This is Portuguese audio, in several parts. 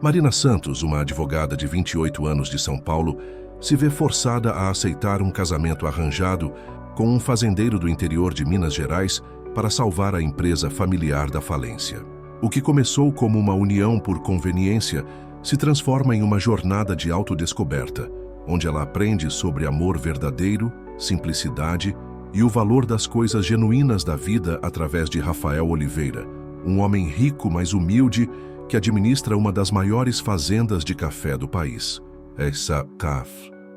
Marina Santos, uma advogada de 28 anos de São Paulo, se vê forçada a aceitar um casamento arranjado com um fazendeiro do interior de Minas Gerais para salvar a empresa familiar da falência. O que começou como uma união por conveniência se transforma em uma jornada de autodescoberta, onde ela aprende sobre amor verdadeiro, simplicidade e o valor das coisas genuínas da vida através de Rafael Oliveira, um homem rico, mas humilde, que administra uma das maiores fazendas de café do país.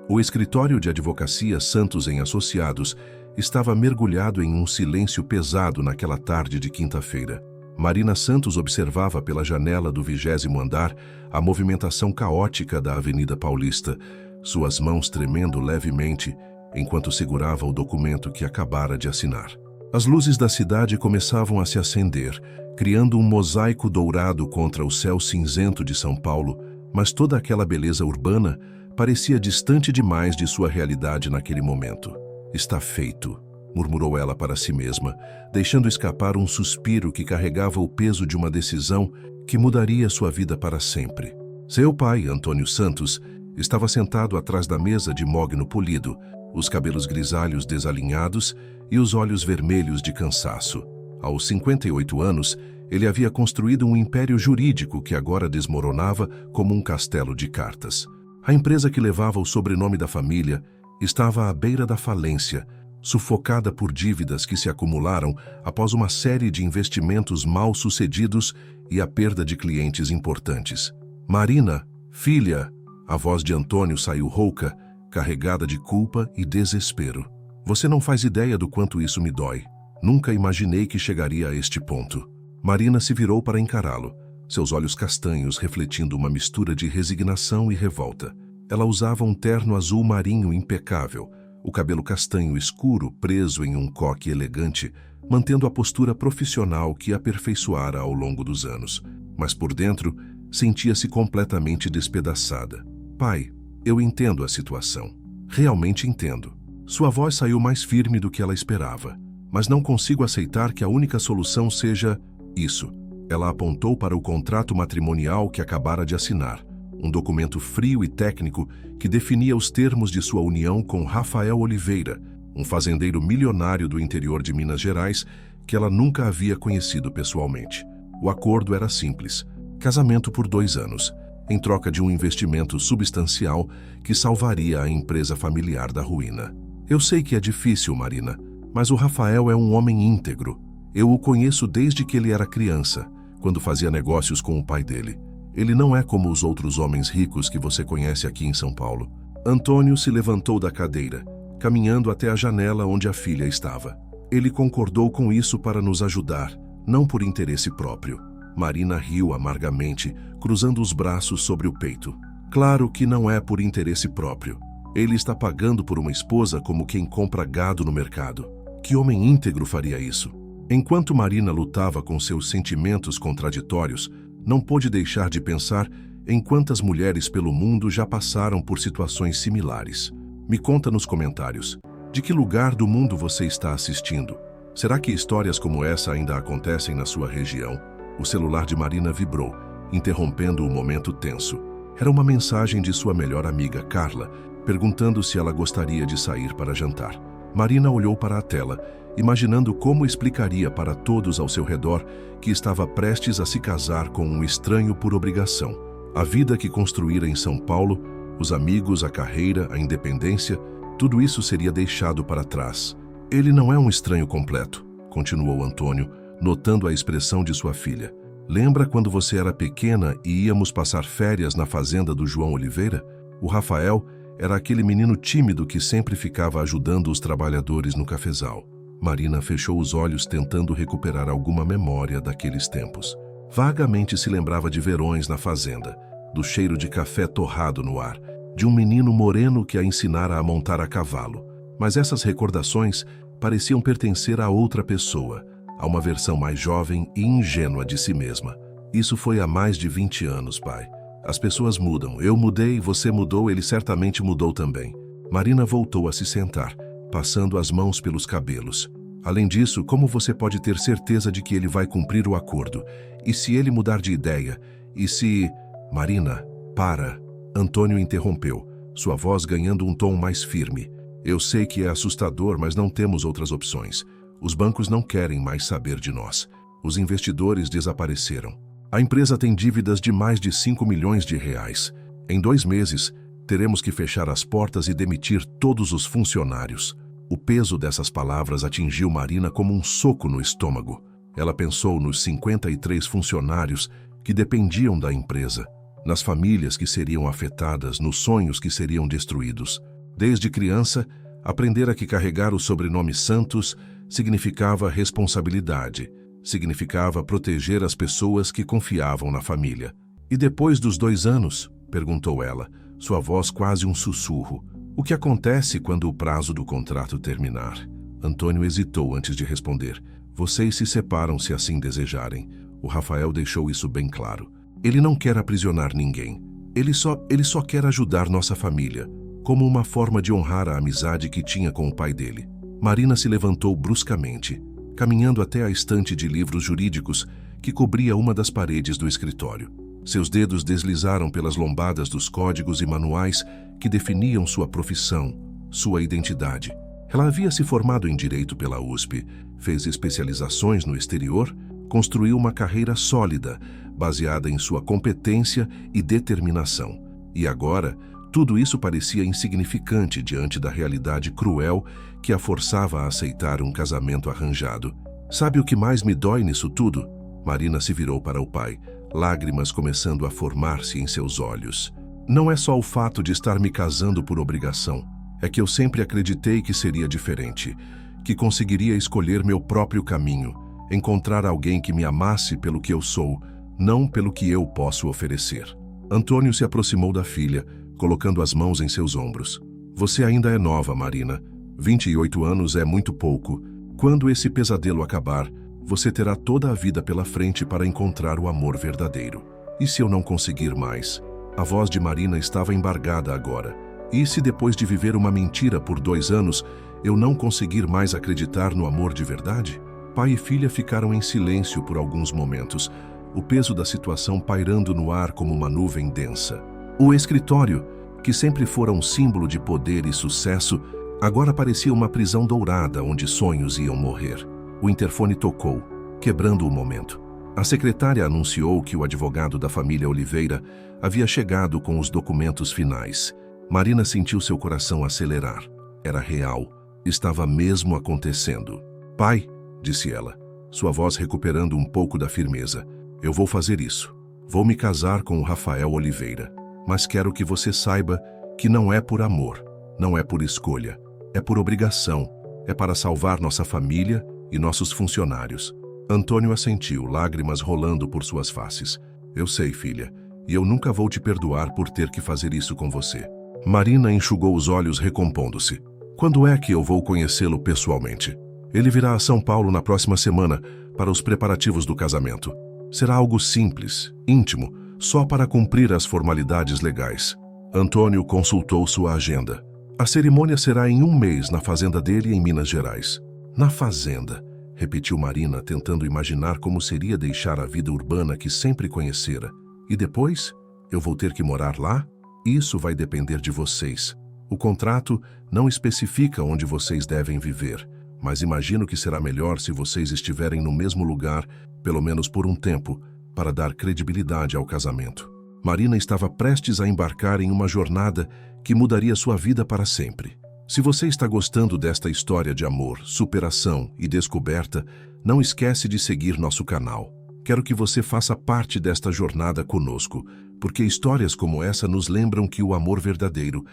O escritório de advocacia Santos em Associados estava mergulhado em um silêncio pesado naquela tarde de quinta-feira. Marina Santos observava pela janela do 20º andar a movimentação caótica da Avenida Paulista, suas mãos tremendo levemente enquanto segurava o documento que acabara de assinar. As luzes da cidade começavam a se acender, criando um mosaico dourado contra o céu cinzento de São Paulo, mas toda aquela beleza urbana parecia distante demais de sua realidade naquele momento. "Está feito", murmurou ela para si mesma, deixando escapar um suspiro que carregava o peso de uma decisão que mudaria sua vida para sempre. Seu pai, Antônio Santos, estava sentado atrás da mesa de mogno polido, os cabelos grisalhos desalinhados e os olhos vermelhos de cansaço. Aos 58 anos, ele havia construído um império jurídico que agora desmoronava como um castelo de cartas. A empresa que levava o sobrenome da família estava à beira da falência, sufocada por dívidas que se acumularam após uma série de investimentos mal sucedidos e a perda de clientes importantes. "Marina, filha", a voz de Antônio saiu rouca, carregada de culpa e desespero. "Você não faz ideia do quanto isso me dói. Nunca imaginei que chegaria a este ponto." Marina se virou para encará-lo, seus olhos castanhos refletindo uma mistura de resignação e revolta. Ela usava um terno azul marinho impecável, o cabelo castanho escuro preso em um coque elegante, mantendo a postura profissional que aperfeiçoara ao longo dos anos. Mas por dentro, sentia-se completamente despedaçada. "Pai, eu entendo a situação. Realmente entendo." Sua voz saiu mais firme do que ela esperava. "Mas não consigo aceitar que a única solução seja isso." Ela apontou para o contrato matrimonial que acabara de assinar, um documento frio e técnico que definia os termos de sua união com Rafael Oliveira, um fazendeiro milionário do interior de Minas Gerais que ela nunca havia conhecido pessoalmente. O acordo era simples: casamento por 2 anos, em troca de um investimento substancial que salvaria a empresa familiar da ruína. "Eu sei que é difícil, Marina, mas o Rafael é um homem íntegro. Eu o conheço desde que ele era criança, quando fazia negócios com o pai dele. Ele não é como os outros homens ricos que você conhece aqui em São Paulo." Antônio se levantou da cadeira, caminhando até a janela onde a filha estava. "Ele concordou com isso para nos ajudar, não por interesse próprio." Marina riu amargamente, cruzando os braços sobre o peito. "Claro que não é por interesse próprio. Ele está pagando por uma esposa como quem compra gado no mercado. Que homem íntegro faria isso?" Enquanto Marina lutava com seus sentimentos contraditórios, não pôde deixar de pensar em quantas mulheres pelo mundo já passaram por situações similares. Me conta nos comentários. De que lugar do mundo você está assistindo? Será que histórias como essa ainda acontecem na sua região? O celular de Marina vibrou, interrompendo o momento tenso. Era uma mensagem de sua melhor amiga, Carla, perguntando se ela gostaria de sair para jantar. Marina olhou para a tela, imaginando como explicaria para todos ao seu redor que estava prestes a se casar com um estranho por obrigação. A vida que construíra em São Paulo, os amigos, a carreira, a independência, tudo isso seria deixado para trás. "Ele não é um estranho completo", continuou Antônio, notando a expressão de sua filha. "Lembra quando você era pequena e íamos passar férias na fazenda do João Oliveira? O Rafael era aquele menino tímido que sempre ficava ajudando os trabalhadores no cafezal." Marina fechou os olhos tentando recuperar alguma memória daqueles tempos. Vagamente se lembrava de verões na fazenda, do cheiro de café torrado no ar, de um menino moreno que a ensinara a montar a cavalo. Mas essas recordações pareciam pertencer a outra pessoa, a uma versão mais jovem e ingênua de si mesma. "Isso foi há mais de 20 anos, pai. As pessoas mudam. Eu mudei, você mudou, ele certamente mudou também." Marina voltou a se sentar, passando as mãos pelos cabelos. "Além disso, como você pode ter certeza de que ele vai cumprir o acordo? E se ele mudar de ideia? E se..." Marina, para. Antônio interrompeu, sua voz ganhando um tom mais firme. Eu sei que é assustador, mas não temos outras opções. Os bancos não querem mais saber de nós. Os investidores desapareceram. A empresa tem dívidas de mais de 5 milhões de reais. Em 2 meses, teremos que fechar as portas e demitir todos os funcionários. O peso dessas palavras atingiu Marina como um soco no estômago. Ela pensou nos 53 funcionários que dependiam da empresa, nas famílias que seriam afetadas, nos sonhos que seriam destruídos. Desde criança, aprendera que carregar o sobrenome Santos significava responsabilidade, significava proteger as pessoas que confiavam na família. E depois dos 2 anos, perguntou ela, sua voz quase um sussurro, o que acontece quando o prazo do contrato terminar? Antônio hesitou antes de responder. Vocês se separam se assim desejarem. O Rafael deixou isso bem claro. Ele não quer aprisionar ninguém. Ele só quer ajudar nossa família, como uma forma de honrar a amizade que tinha com o pai dele. Marina se levantou bruscamente, caminhando até a estante de livros jurídicos que cobria uma das paredes do escritório. Seus dedos deslizaram pelas lombadas dos códigos e manuais que definiam sua profissão, sua identidade. Ela havia se formado em Direito pela USP, fez especializações no exterior, construiu uma carreira sólida, baseada em sua competência e determinação. E agora, tudo isso parecia insignificante diante da realidade cruel que a forçava a aceitar um casamento arranjado. Sabe o que mais me dói nisso tudo? Marina se virou para o pai, lágrimas começando a formar-se em seus olhos. Não é só o fato de estar me casando por obrigação. É que eu sempre acreditei que seria diferente, que conseguiria escolher meu próprio caminho, encontrar alguém que me amasse pelo que eu sou, não pelo que eu posso oferecer. Antônio se aproximou da filha, colocando as mãos em seus ombros. Você ainda é nova, Marina. 28 anos é muito pouco. Quando esse pesadelo acabar, você terá toda a vida pela frente para encontrar o amor verdadeiro. E se eu não conseguir mais? A voz de Marina estava embargada agora. E se depois de viver uma mentira por 2 anos, eu não conseguir mais acreditar no amor de verdade? Pai e filha ficaram em silêncio por alguns momentos, o peso da situação pairando no ar como uma nuvem densa. O escritório, que sempre fora um símbolo de poder e sucesso, agora parecia uma prisão dourada onde sonhos iam morrer. O interfone tocou, quebrando o momento. A secretária anunciou que o advogado da família Oliveira havia chegado com os documentos finais. Marina sentiu seu coração acelerar. Era real. Estava mesmo acontecendo. Pai, disse ela, sua voz recuperando um pouco da firmeza. Eu vou fazer isso. Vou me casar com o Rafael Oliveira. Mas quero que você saiba que não é por amor, não é por escolha. É por obrigação. É para salvar nossa família e nossos funcionários. Antônio assentiu, lágrimas rolando por suas faces. Eu sei, filha, e eu nunca vou te perdoar por ter que fazer isso com você. Marina enxugou os olhos, recompondo-se. Quando é que eu vou conhecê-lo pessoalmente? Ele virá a São Paulo na próxima semana para os preparativos do casamento. Será algo simples, íntimo, só para cumprir as formalidades legais. Antônio consultou sua agenda. A cerimônia será em 1 mês na fazenda dele em Minas Gerais. Na fazenda, repetiu Marina, tentando imaginar como seria deixar a vida urbana que sempre conhecera. E depois? Eu vou ter que morar lá? Isso vai depender de vocês. O contrato não especifica onde vocês devem viver, mas imagino que será melhor se vocês estiverem no mesmo lugar, pelo menos por um tempo, para dar credibilidade ao casamento. Marina estava prestes a embarcar em uma jornada que mudaria sua vida para sempre. Se você está gostando desta história de amor, superação e descoberta, não esquece de seguir nosso canal. Quero que você faça parte desta jornada conosco, porque histórias como essa nos lembram que o amor verdadeiro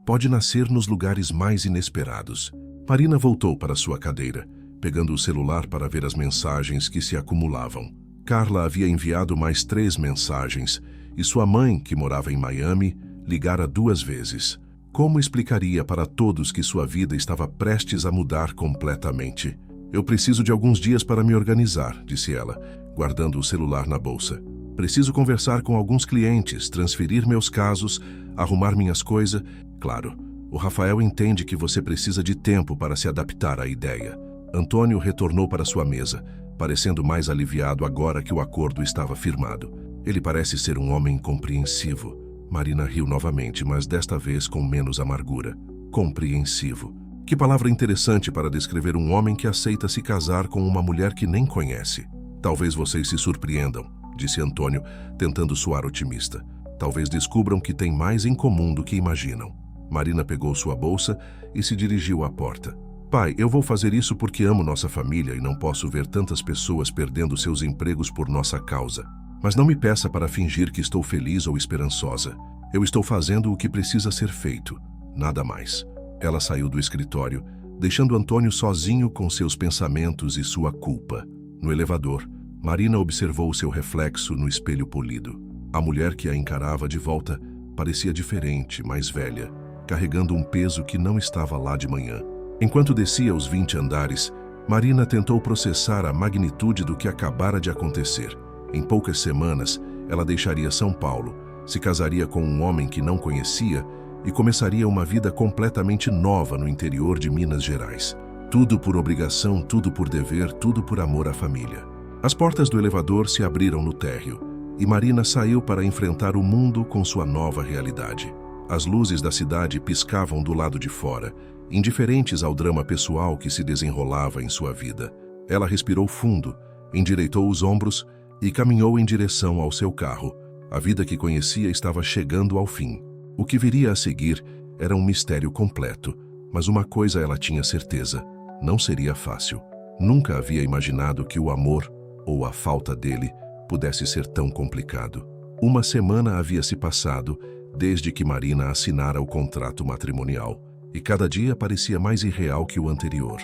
pode nascer nos lugares mais inesperados. Marina voltou para sua cadeira, pegando o celular para ver as mensagens que se acumulavam. Carla havia enviado mais 3 mensagens, e sua mãe, que morava em Miami, ligara 2 vezes. Como explicaria para todos que sua vida estava prestes a mudar completamente? Eu preciso de alguns dias para me organizar, disse ela, guardando o celular na bolsa. Preciso conversar com alguns clientes, transferir meus casos, arrumar minhas coisas. Claro, o Rafael entende que você precisa de tempo para se adaptar à ideia. Antônio retornou para sua mesa, parecendo mais aliviado agora que o acordo estava firmado. Ele parece ser um homem compreensivo. Marina riu novamente, mas desta vez com menos amargura. Compreensivo. Que palavra interessante para descrever um homem que aceita se casar com uma mulher que nem conhece. Talvez vocês se surpreendam, disse Antônio, tentando soar otimista. Talvez descubram que tem mais em comum do que imaginam. Marina pegou sua bolsa e se dirigiu à porta. Pai, eu vou fazer isso porque amo nossa família e não posso ver tantas pessoas perdendo seus empregos por nossa causa. Mas não me peça para fingir que estou feliz ou esperançosa. Eu estou fazendo o que precisa ser feito. Nada mais. Ela saiu do escritório, deixando Antônio sozinho com seus pensamentos e sua culpa. No elevador, Marina observou seu reflexo no espelho polido. A mulher que a encarava de volta parecia diferente, mais velha, carregando um peso que não estava lá de manhã. Enquanto descia os 20 andares, Marina tentou processar a magnitude do que acabara de acontecer. Em poucas semanas, ela deixaria São Paulo, se casaria com um homem que não conhecia e começaria uma vida completamente nova no interior de Minas Gerais. Tudo por obrigação, tudo por dever, tudo por amor à família. As portas do elevador se abriram no térreo e Marina saiu para enfrentar o mundo com sua nova realidade. As luzes da cidade piscavam do lado de fora, indiferentes ao drama pessoal que se desenrolava em sua vida. Ela respirou fundo, endireitou os ombros e caminhou em direção ao seu carro. A vida que conhecia estava chegando ao fim. O que viria a seguir era um mistério completo, mas uma coisa ela tinha certeza: não seria fácil. Nunca havia imaginado que o amor, ou a falta dele, pudesse ser tão complicado. Uma semana havia se passado desde que Marina assinara o contrato matrimonial, e cada dia parecia mais irreal que o anterior.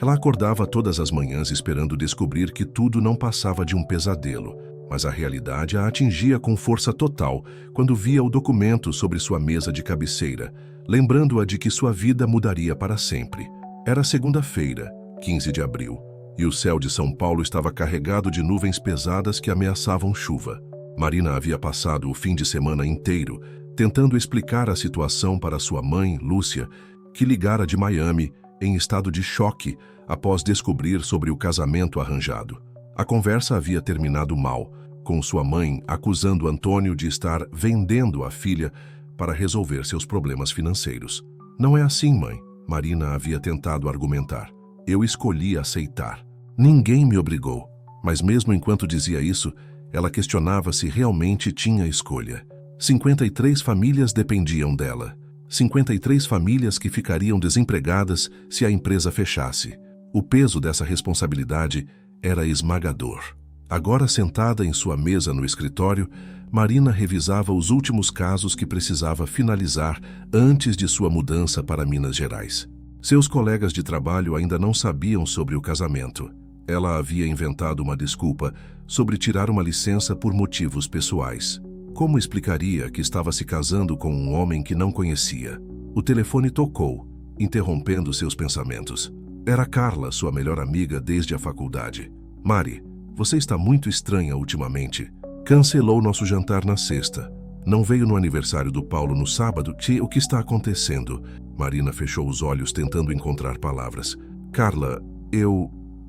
Ela acordava todas as manhãs esperando descobrir que tudo não passava de um pesadelo, mas a realidade a atingia com força total quando via o documento sobre sua mesa de cabeceira, lembrando-a de que sua vida mudaria para sempre. Era segunda-feira, 15 de abril, e o céu de São Paulo estava carregado de nuvens pesadas que ameaçavam chuva. Marina havia passado o fim de semana inteiro tentando explicar a situação para sua mãe, Lúcia, que ligara de Miami em estado de choque após descobrir sobre o casamento arranjado. A conversa havia terminado mal, com sua mãe acusando Antônio de estar vendendo a filha para resolver seus problemas financeiros. Não é assim, mãe, Marina havia tentado argumentar. Eu escolhi aceitar. Ninguém me obrigou. Mas mesmo enquanto dizia isso, ela questionava se realmente tinha escolha. 53 famílias dependiam dela. 53 famílias que ficariam desempregadas se a empresa fechasse. O peso dessa responsabilidade era esmagador. Agora sentada em sua mesa no escritório, Marina revisava os últimos casos que precisava finalizar antes de sua mudança para Minas Gerais. Seus colegas de trabalho ainda não sabiam sobre o casamento. Ela havia inventado uma desculpa sobre tirar uma licença por motivos pessoais. Como explicaria que estava se casando com um homem que não conhecia? O telefone tocou, interrompendo seus pensamentos. Era Carla, sua melhor amiga desde a faculdade. Mari, você está muito estranha ultimamente. Cancelou nosso jantar na sexta. Não veio no aniversário do Paulo no sábado. O que está acontecendo? Marina fechou os olhos tentando encontrar palavras. Carla,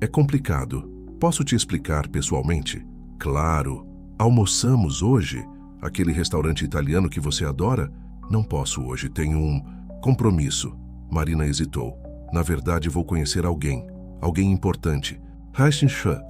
É complicado. Posso te explicar pessoalmente? Claro. Almoçamos hoje? Aquele restaurante italiano que você adora? Não posso hoje, tenho um compromisso. Marina hesitou. Na verdade, vou conhecer alguém importante.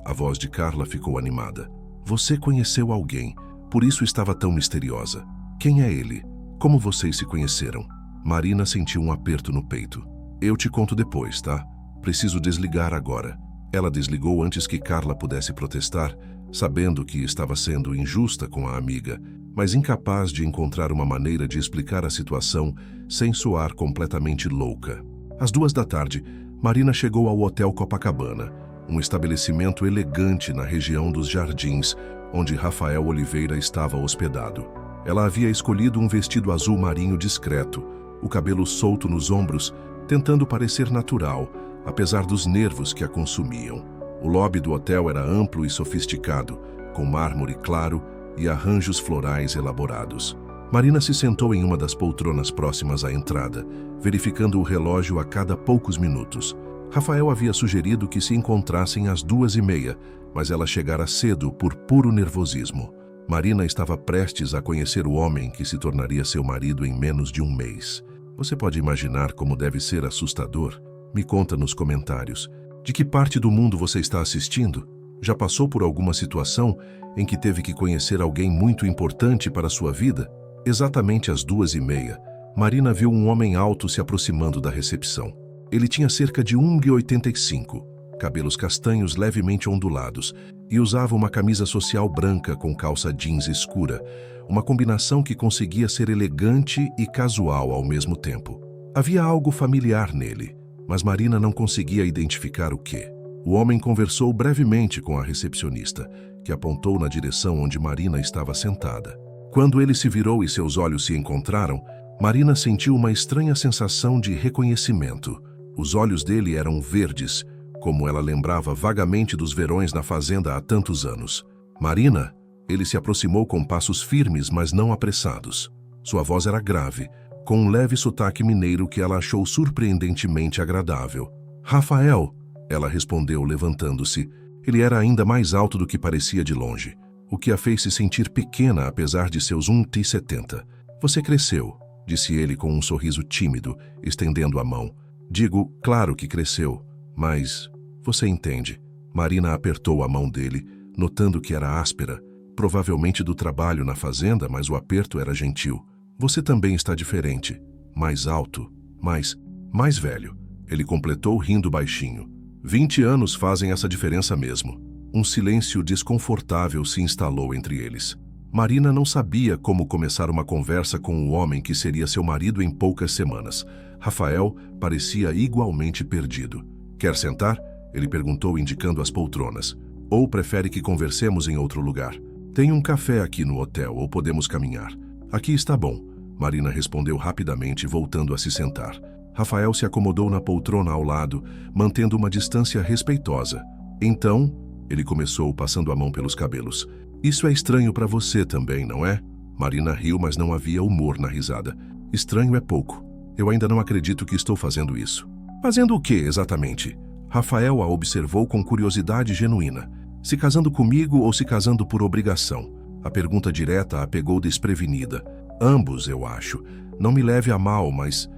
A voz de Carla ficou animada. Você conheceu alguém, por isso estava tão misteriosa. Quem é ele? Como vocês se conheceram? Marina sentiu um aperto no peito. Eu te conto depois, tá? Preciso desligar agora. Ela desligou antes que Carla pudesse protestar, sabendo que estava sendo injusta com a amiga, mas incapaz de encontrar uma maneira de explicar a situação sem soar completamente louca. Às 14h, Marina chegou ao Hotel Copacabana, um estabelecimento elegante na região dos Jardins, onde Rafael Oliveira estava hospedado. Ela havia escolhido um vestido azul marinho discreto, o cabelo solto nos ombros, tentando parecer natural, apesar dos nervos que a consumiam. O lobby do hotel era amplo e sofisticado, com mármore claro e arranjos florais elaborados. Marina se sentou em uma das poltronas próximas à entrada, verificando o relógio a cada poucos minutos. Rafael havia sugerido que se encontrassem às 2h30, mas ela chegara cedo por puro nervosismo. Marina estava prestes a conhecer o homem que se tornaria seu marido em menos de um mês. Você pode imaginar como deve ser assustador? Me conta nos comentários. De que parte do mundo você está assistindo? Já passou por alguma situação em que teve que conhecer alguém muito importante para a sua vida? Exatamente às 2h30, Marina viu um homem alto se aproximando da recepção. Ele tinha cerca de 1,85 m, cabelos castanhos levemente ondulados e usava uma camisa social branca com calça jeans escura, uma combinação que conseguia ser elegante e casual ao mesmo tempo. Havia algo familiar nele, mas Marina não conseguia identificar o quê. O homem conversou brevemente com a recepcionista, que apontou na direção onde Marina estava sentada. Quando ele se virou e seus olhos se encontraram, Marina sentiu uma estranha sensação de reconhecimento. Os olhos dele eram verdes, como ela lembrava vagamente dos verões na fazenda há tantos anos. Marina, ele se aproximou com passos firmes, mas não apressados. Sua voz era grave, com um leve sotaque mineiro que ela achou surpreendentemente agradável. Rafael, ela respondeu levantando-se. Ele era ainda mais alto do que parecia de longe, o que a fez se sentir pequena apesar de seus 1,70 m. Você cresceu, disse ele com um sorriso tímido, estendendo a mão. Digo, claro que cresceu, mas você entende. Marina apertou a mão dele, notando que era áspera, provavelmente do trabalho na fazenda, mas o aperto era gentil. Você também está diferente, mais alto, mais velho. Ele completou rindo baixinho. 20 anos fazem essa diferença mesmo. Um silêncio desconfortável se instalou entre eles. Marina não sabia como começar uma conversa com o homem que seria seu marido em poucas semanas. Rafael parecia igualmente perdido. Quer sentar? Ele perguntou, indicando as poltronas. Ou prefere que conversemos em outro lugar? Tem um café aqui no hotel, ou podemos caminhar. Aqui está bom, Marina respondeu rapidamente, voltando a se sentar. Rafael se acomodou na poltrona ao lado, mantendo uma distância respeitosa. Então, ele começou passando a mão pelos cabelos. Isso é estranho para você também, não é? Marina riu, mas não havia humor na risada. Estranho é pouco. Eu ainda não acredito que estou fazendo isso. Fazendo o que, exatamente? Rafael a observou com curiosidade genuína. Se casando comigo ou se casando por obrigação? A pergunta direta a pegou desprevenida. Ambos, eu acho. Não me leve a mal, mas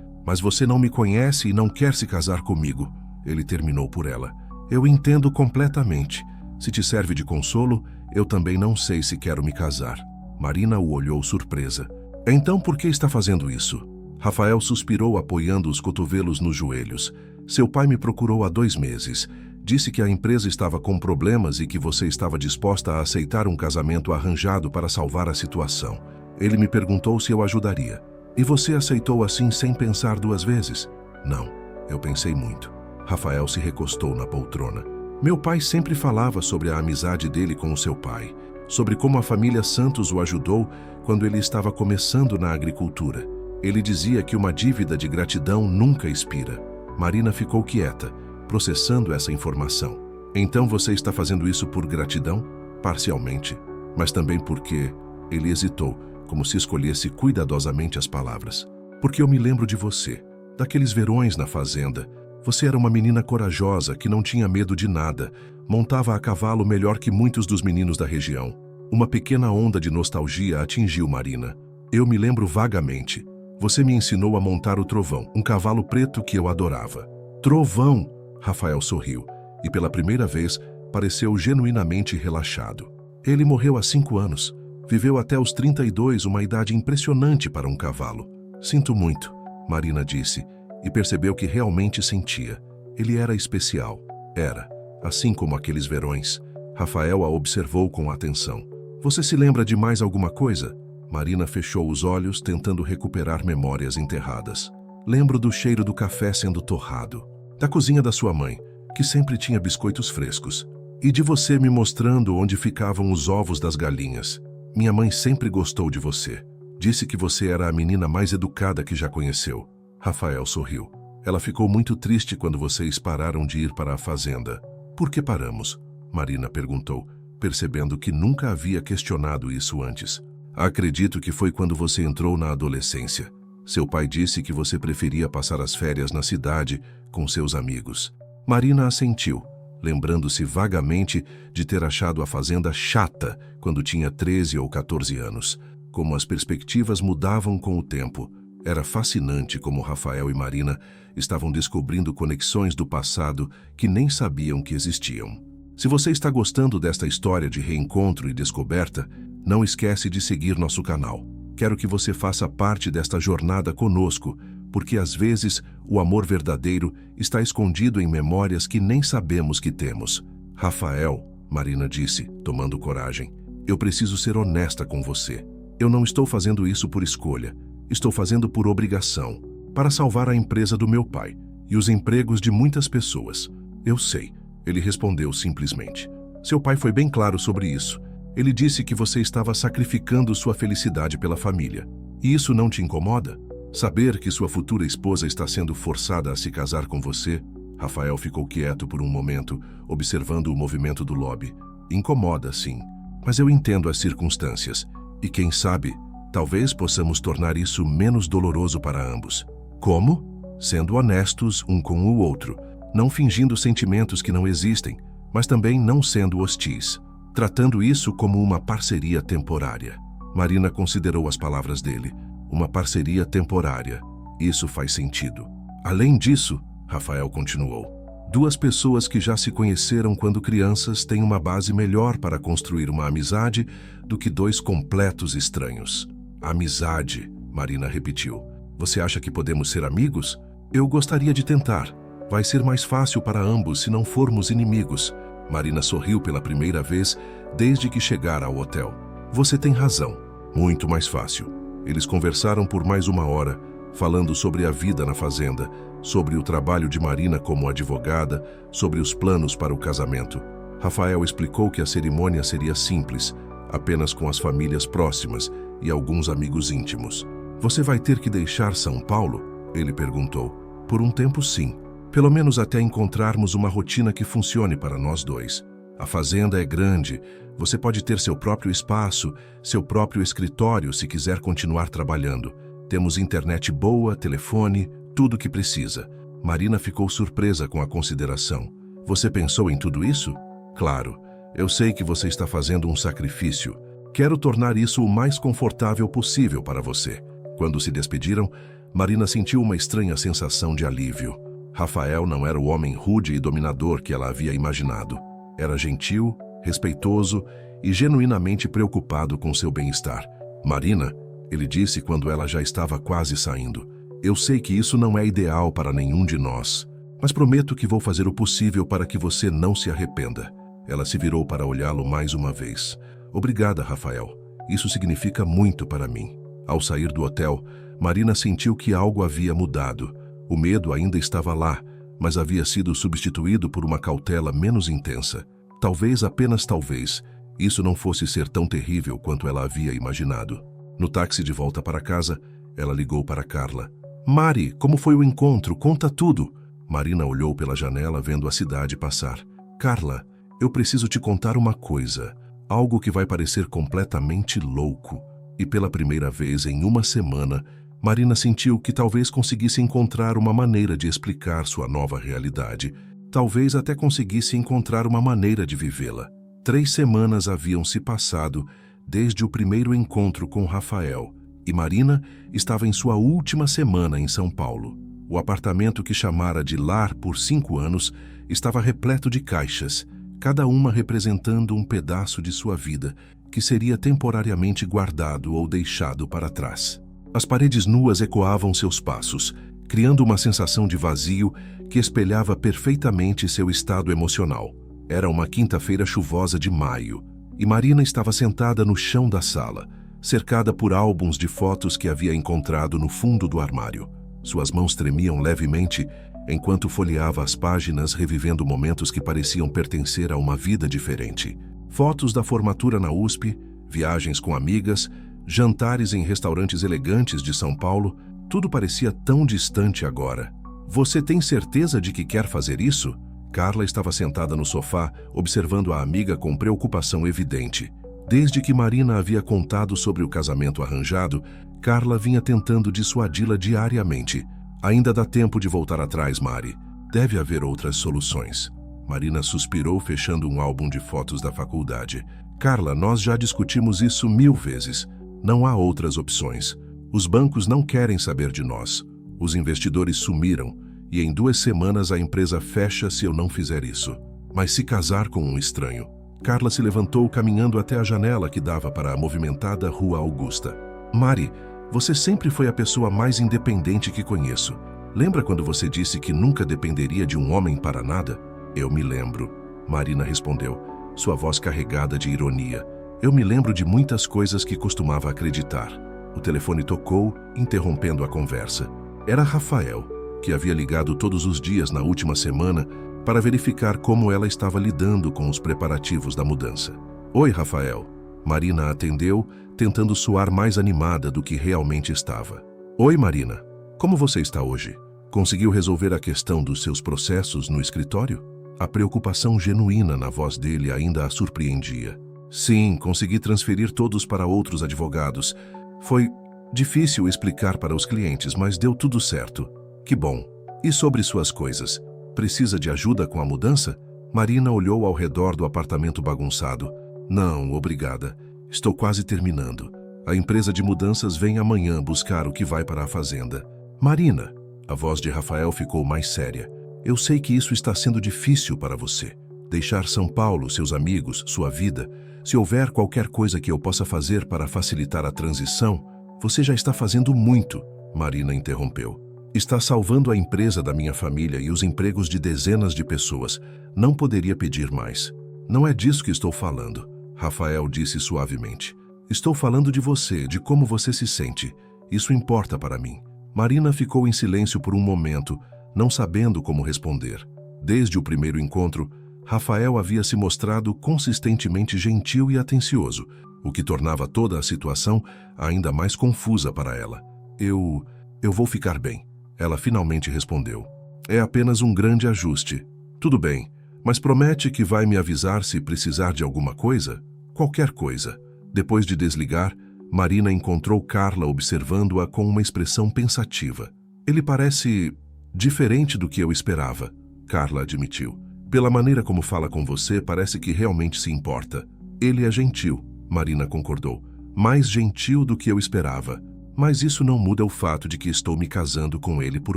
você não me conhece e não quer se casar comigo. Ele terminou por ela. Eu entendo completamente. Se te serve de consolo, eu também não sei se quero me casar. Marina o olhou surpresa. Então por que está fazendo isso? Rafael suspirou, apoiando os cotovelos nos joelhos. Seu pai me procurou há 2 meses. Disse que a empresa estava com problemas e que você estava disposta a aceitar um casamento arranjado para salvar a situação. Ele me perguntou se eu ajudaria. E você aceitou assim sem pensar 2 vezes? Não, eu pensei muito. Rafael se recostou na poltrona. Meu pai sempre falava sobre a amizade dele com o seu pai, sobre como a família Santos o ajudou quando ele estava começando na agricultura. Ele dizia que uma dívida de gratidão nunca expira. Marina ficou quieta, processando essa informação. Então você está fazendo isso por gratidão? Parcialmente, mas também porque... Ele hesitou, como se escolhesse cuidadosamente as palavras. Porque eu me lembro de você, daqueles verões na fazenda. Você era uma menina corajosa que não tinha medo de nada, montava a cavalo melhor que muitos dos meninos da região. Uma pequena onda de nostalgia atingiu Marina. Eu me lembro vagamente. Você me ensinou a montar o Trovão, um cavalo preto que eu adorava. Trovão! Rafael sorriu, e pela primeira vez pareceu genuinamente relaxado. Ele morreu há 5 anos. Viveu até os 32, uma idade impressionante para um cavalo. Sinto muito, Marina disse, e percebeu que realmente sentia. Ele era especial. Era, assim como aqueles verões. Rafael a observou com atenção. Você se lembra de mais alguma coisa? Marina fechou os olhos, tentando recuperar memórias enterradas. Lembro do cheiro do café sendo torrado, da cozinha da sua mãe, que sempre tinha biscoitos frescos, e de você me mostrando onde ficavam os ovos das galinhas. Minha mãe sempre gostou de você. Disse que você era a menina mais educada que já conheceu. Rafael sorriu. Ela ficou muito triste quando vocês pararam de ir para a fazenda. Por que paramos? Marina perguntou, percebendo que nunca havia questionado isso antes. Acredito que foi quando você entrou na adolescência. Seu pai disse que você preferia passar as férias na cidade com seus amigos. Marina assentiu, lembrando-se vagamente de ter achado a fazenda chata quando tinha 13 ou 14 anos. Como as perspectivas mudavam com o tempo. Era fascinante como Rafael e Marina estavam descobrindo conexões do passado que nem sabiam que existiam. Se você está gostando desta história de reencontro e descoberta, não esquece de seguir nosso canal. Quero que você faça parte desta jornada conosco, porque às vezes o amor verdadeiro está escondido em memórias que nem sabemos que temos. Rafael, Marina disse, tomando coragem, eu preciso ser honesta com você. Eu não estou fazendo isso por escolha. Estou fazendo por obrigação, para salvar a empresa do meu pai e os empregos de muitas pessoas. Eu sei, ele respondeu simplesmente. Seu pai foi bem claro sobre isso. Ele disse que você estava sacrificando sua felicidade pela família. E isso não te incomoda? Saber que sua futura esposa está sendo forçada a se casar com você? Rafael ficou quieto por um momento, observando o movimento do lobby. Incomoda, sim, mas eu entendo as circunstâncias. E quem sabe, talvez possamos tornar isso menos doloroso para ambos. Como? Sendo honestos um com o outro, não fingindo sentimentos que não existem, mas também não sendo hostis, tratando isso como uma parceria temporária. Marina considerou as palavras dele. Uma parceria temporária. Isso faz sentido. Além disso, Rafael continuou, duas pessoas que já se conheceram quando crianças têm uma base melhor para construir uma amizade do que dois completos estranhos. Amizade, Marina repetiu. Você acha que podemos ser amigos? Eu gostaria de tentar. Vai ser mais fácil para ambos se não formos inimigos. Marina sorriu pela primeira vez desde que chegara ao hotel. Você tem razão. Muito mais fácil. Eles conversaram por mais 1 hora, falando sobre a vida na fazenda, sobre o trabalho de Marina como advogada, sobre os planos para o casamento. Rafael explicou que a cerimônia seria simples, apenas com as famílias próximas e alguns amigos íntimos. Você vai ter que deixar São Paulo? Ele perguntou. Por um tempo, sim. Pelo menos até encontrarmos uma rotina que funcione para nós dois. A fazenda é grande, você pode ter seu próprio espaço, seu próprio escritório se quiser continuar trabalhando. Temos internet boa, telefone, tudo o que precisa. Marina ficou surpresa com a consideração. Você pensou em tudo isso? Claro, eu sei que você está fazendo um sacrifício. Quero tornar isso o mais confortável possível para você. Quando se despediram, Marina sentiu uma estranha sensação de alívio. Rafael não era o homem rude e dominador que ela havia imaginado. Era gentil, respeitoso e genuinamente preocupado com seu bem-estar. Marina, ele disse quando ela já estava quase saindo, eu sei que isso não é ideal para nenhum de nós, mas prometo que vou fazer o possível para que você não se arrependa. Ela se virou para olhá-lo mais uma vez. Obrigada, Rafael. Isso significa muito para mim. Ao sair do hotel, Marina sentiu que algo havia mudado. O medo ainda estava lá, mas havia sido substituído por uma cautela menos intensa. Talvez, apenas talvez, isso não fosse ser tão terrível quanto ela havia imaginado. No táxi de volta para casa, ela ligou para Carla. Mari, como foi o encontro? Conta tudo. Marina olhou pela janela vendo a cidade passar. Carla, eu preciso te contar uma coisa. Algo que vai parecer completamente louco. E pela primeira vez em 1 semana, Marina sentiu que talvez conseguisse encontrar uma maneira de explicar sua nova realidade. Talvez até conseguisse encontrar uma maneira de vivê-la. 3 semanas haviam se passado desde o primeiro encontro com Rafael, e Marina estava em sua última semana em São Paulo. O apartamento que chamara de lar por 5 anos estava repleto de caixas, cada uma representando um pedaço de sua vida, que seria temporariamente guardado ou deixado para trás. As paredes nuas ecoavam seus passos, criando uma sensação de vazio que espelhava perfeitamente seu estado emocional. Era uma quinta-feira chuvosa de maio, e Marina estava sentada no chão da sala, cercada por álbuns de fotos que havia encontrado no fundo do armário. Suas mãos tremiam levemente enquanto folheava as páginas, revivendo momentos que pareciam pertencer a uma vida diferente. Fotos da formatura na USP, viagens com amigas, jantares em restaurantes elegantes de São Paulo, tudo parecia tão distante agora. Você tem certeza de que quer fazer isso? Carla estava sentada no sofá, observando a amiga com preocupação evidente. Desde que Marina havia contado sobre o casamento arranjado, Carla vinha tentando dissuadi-la diariamente. Ainda dá tempo de voltar atrás, Mari. Deve haver outras soluções. Marina suspirou, fechando um álbum de fotos da faculdade. Carla, nós já discutimos isso 1000 vezes. Não há outras opções. Os bancos não querem saber de nós. Os investidores sumiram e em 2 semanas a empresa fecha se eu não fizer isso. Mas se casar com um estranho. Carla se levantou caminhando até a janela que dava para a movimentada Rua Augusta. Mari, você sempre foi a pessoa mais independente que conheço. Lembra quando você disse que nunca dependeria de um homem para nada? Eu me lembro, Marina respondeu, sua voz carregada de ironia. Eu me lembro de muitas coisas que costumava acreditar. O telefone tocou, interrompendo a conversa. Era Rafael, que havia ligado todos os dias na última semana para verificar como ela estava lidando com os preparativos da mudança. Oi, Rafael. Marina atendeu, tentando soar mais animada do que realmente estava. Oi, Marina. Como você está hoje? Conseguiu resolver a questão dos seus processos no escritório? A preocupação genuína na voz dele ainda a surpreendia. Sim, consegui transferir todos para outros advogados. Foi difícil explicar para os clientes, mas deu tudo certo. Que bom. E sobre suas coisas? Precisa de ajuda com a mudança? Marina olhou ao redor do apartamento bagunçado. Não, obrigada. Estou quase terminando. A empresa de mudanças vem amanhã buscar o que vai para a fazenda. Marina, a voz de Rafael ficou mais séria. Eu sei que isso está sendo difícil para você. Deixar São Paulo, seus amigos, sua vida. Se houver qualquer coisa que eu possa fazer para facilitar a transição, você já está fazendo muito, Marina interrompeu. Está salvando a empresa da minha família e os empregos de dezenas de pessoas. Não poderia pedir mais. Não é disso que estou falando, Rafael disse suavemente. Estou falando de você, de como você se sente. Isso importa para mim. Marina ficou em silêncio por um momento, não sabendo como responder. Desde o primeiro encontro, Rafael havia se mostrado consistentemente gentil e atencioso, o que tornava toda a situação ainda mais confusa para ela. Eu vou ficar bem. Ela finalmente respondeu. É apenas um grande ajuste. Tudo bem, mas promete que vai me avisar se precisar de alguma coisa? Qualquer coisa. Depois de desligar, Marina encontrou Carla observando-a com uma expressão pensativa. Ele parece diferente do que eu esperava, Carla admitiu. Pela maneira como fala com você, parece que realmente se importa. Ele é gentil, Marina concordou. Mais gentil do que eu esperava. Mas isso não muda o fato de que estou me casando com ele por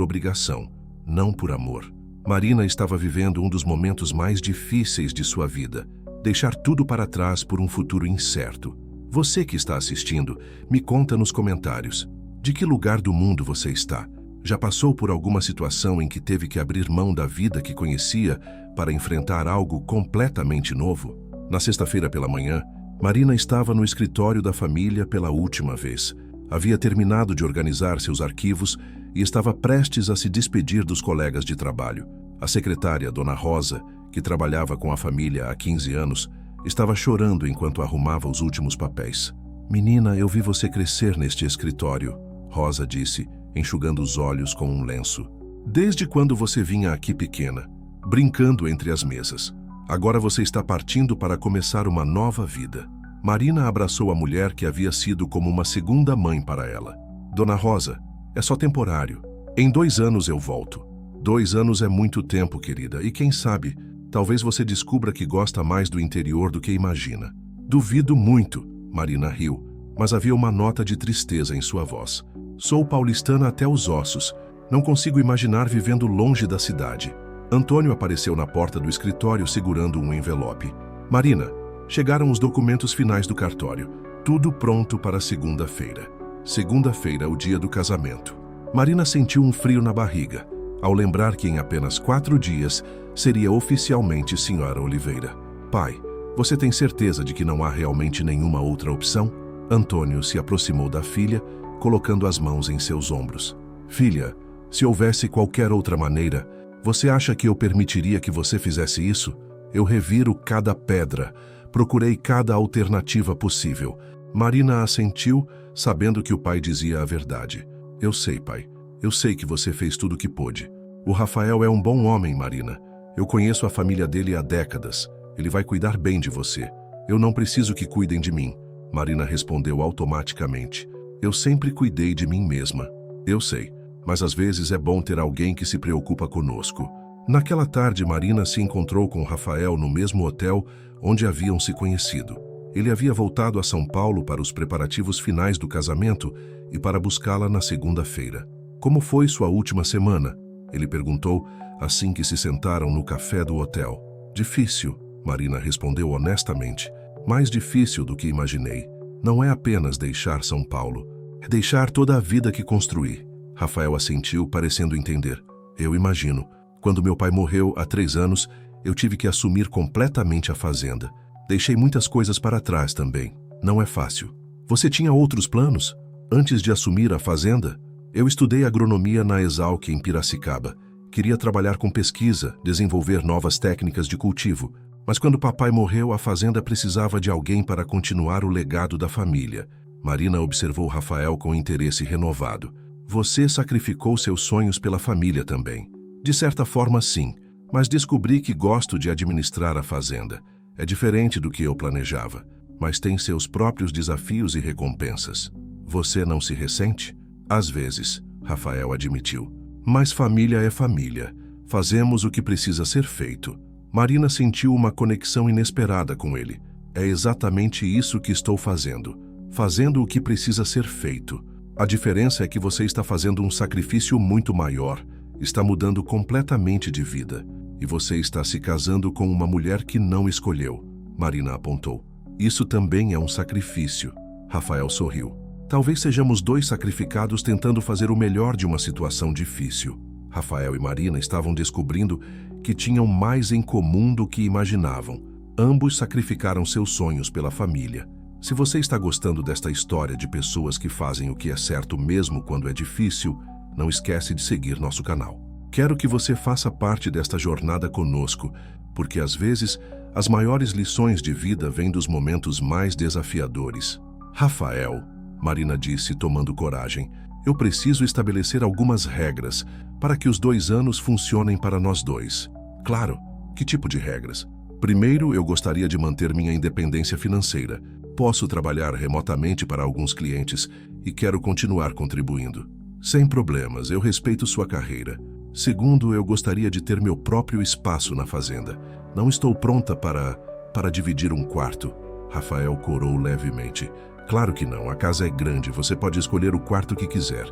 obrigação, não por amor. Marina estava vivendo um dos momentos mais difíceis de sua vida. Deixar tudo para trás por um futuro incerto. Você que está assistindo, me conta nos comentários. De que lugar do mundo você está? Já passou por alguma situação em que teve que abrir mão da vida que conhecia para enfrentar algo completamente novo? Na sexta-feira pela manhã, Marina estava no escritório da família pela última vez. Havia terminado de organizar seus arquivos e estava prestes a se despedir dos colegas de trabalho. A secretária, Dona Rosa, que trabalhava com a família há 15 anos, estava chorando enquanto arrumava os últimos papéis. Menina, eu vi você crescer neste escritório, Rosa disse, enxugando os olhos com um lenço. Desde quando você vinha aqui pequena, brincando entre as mesas. Agora você está partindo para começar uma nova vida. Marina abraçou a mulher que havia sido como uma segunda mãe para ela. Dona Rosa, é só temporário. Em 2 anos eu volto. 2 anos é muito tempo, querida, e quem sabe, talvez você descubra que gosta mais do interior do que imagina. Duvido muito, Marina riu, mas havia uma nota de tristeza em sua voz. Sou paulistana até os ossos. Não consigo imaginar vivendo longe da cidade. Antônio apareceu na porta do escritório segurando um envelope. Marina, chegaram os documentos finais do cartório. Tudo pronto para segunda-feira. Segunda-feira, o dia do casamento. Marina sentiu um frio na barriga, ao lembrar que em apenas 4 dias seria oficialmente Senhora Oliveira. Pai, você tem certeza de que não há realmente nenhuma outra opção? Antônio se aproximou da filha, colocando as mãos em seus ombros. Filha, se houvesse qualquer outra maneira, você acha que eu permitiria que você fizesse isso? Eu reviro cada pedra. Procurei cada alternativa possível. Marina assentiu, sabendo que o pai dizia a verdade. Eu sei, pai. Eu sei que você fez tudo o que pôde. O Rafael é um bom homem, Marina. Eu conheço a família dele há décadas. Ele vai cuidar bem de você. Eu não preciso que cuidem de mim. Marina respondeu automaticamente. Eu sempre cuidei de mim mesma. Eu sei, mas às vezes é bom ter alguém que se preocupa conosco. Naquela tarde, Marina se encontrou com Rafael no mesmo hotel onde haviam se conhecido. Ele havia voltado a São Paulo para os preparativos finais do casamento e para buscá-la na segunda-feira. Como foi sua última semana? Ele perguntou assim que se sentaram no café do hotel. Difícil, Marina respondeu honestamente. Mais difícil do que imaginei. Não é apenas deixar São Paulo. É deixar toda a vida que construí. Rafael assentiu, parecendo entender. Eu imagino. Quando meu pai morreu há 3 anos, eu tive que assumir completamente a fazenda. Deixei muitas coisas para trás também. Não é fácil. Você tinha outros planos? Antes de assumir a fazenda? Eu estudei agronomia na Exalc em Piracicaba. Queria trabalhar com pesquisa, desenvolver novas técnicas de cultivo. Mas quando papai morreu, a fazenda precisava de alguém para continuar o legado da família. Marina observou Rafael com interesse renovado. Você sacrificou seus sonhos pela família também. De certa forma, sim, mas descobri que gosto de administrar a fazenda. É diferente do que eu planejava, mas tem seus próprios desafios e recompensas. Você não se ressente? Às vezes, Rafael admitiu. Mas família é família. Fazemos o que precisa ser feito. Marina sentiu uma conexão inesperada com ele. É exatamente isso que estou fazendo. Fazendo o que precisa ser feito. A diferença é que você está fazendo um sacrifício muito maior. Está mudando completamente de vida. E você está se casando com uma mulher que não escolheu. Marina apontou. Isso também é um sacrifício. Rafael sorriu. Talvez sejamos 2 sacrificados tentando fazer o melhor de uma situação difícil. Rafael e Marina estavam descobrindo que tinham mais em comum do que imaginavam. Ambos sacrificaram seus sonhos pela família. Se você está gostando desta história de pessoas que fazem o que é certo mesmo quando é difícil, não esquece de seguir nosso canal. Quero que você faça parte desta jornada conosco, porque às vezes as maiores lições de vida vêm dos momentos mais desafiadores. Rafael, Marina disse, tomando coragem, eu preciso estabelecer algumas regras para que os 2 anos funcionem para nós dois. Claro, que tipo de regras? Primeiro, eu gostaria de manter minha independência financeira. Posso trabalhar remotamente para alguns clientes e quero continuar contribuindo. Sem problemas, eu respeito sua carreira. Segundo, eu gostaria de ter meu próprio espaço na fazenda. Não estou pronta para dividir um quarto. Rafael corou levemente. Claro que não, a casa é grande, você pode escolher o quarto que quiser.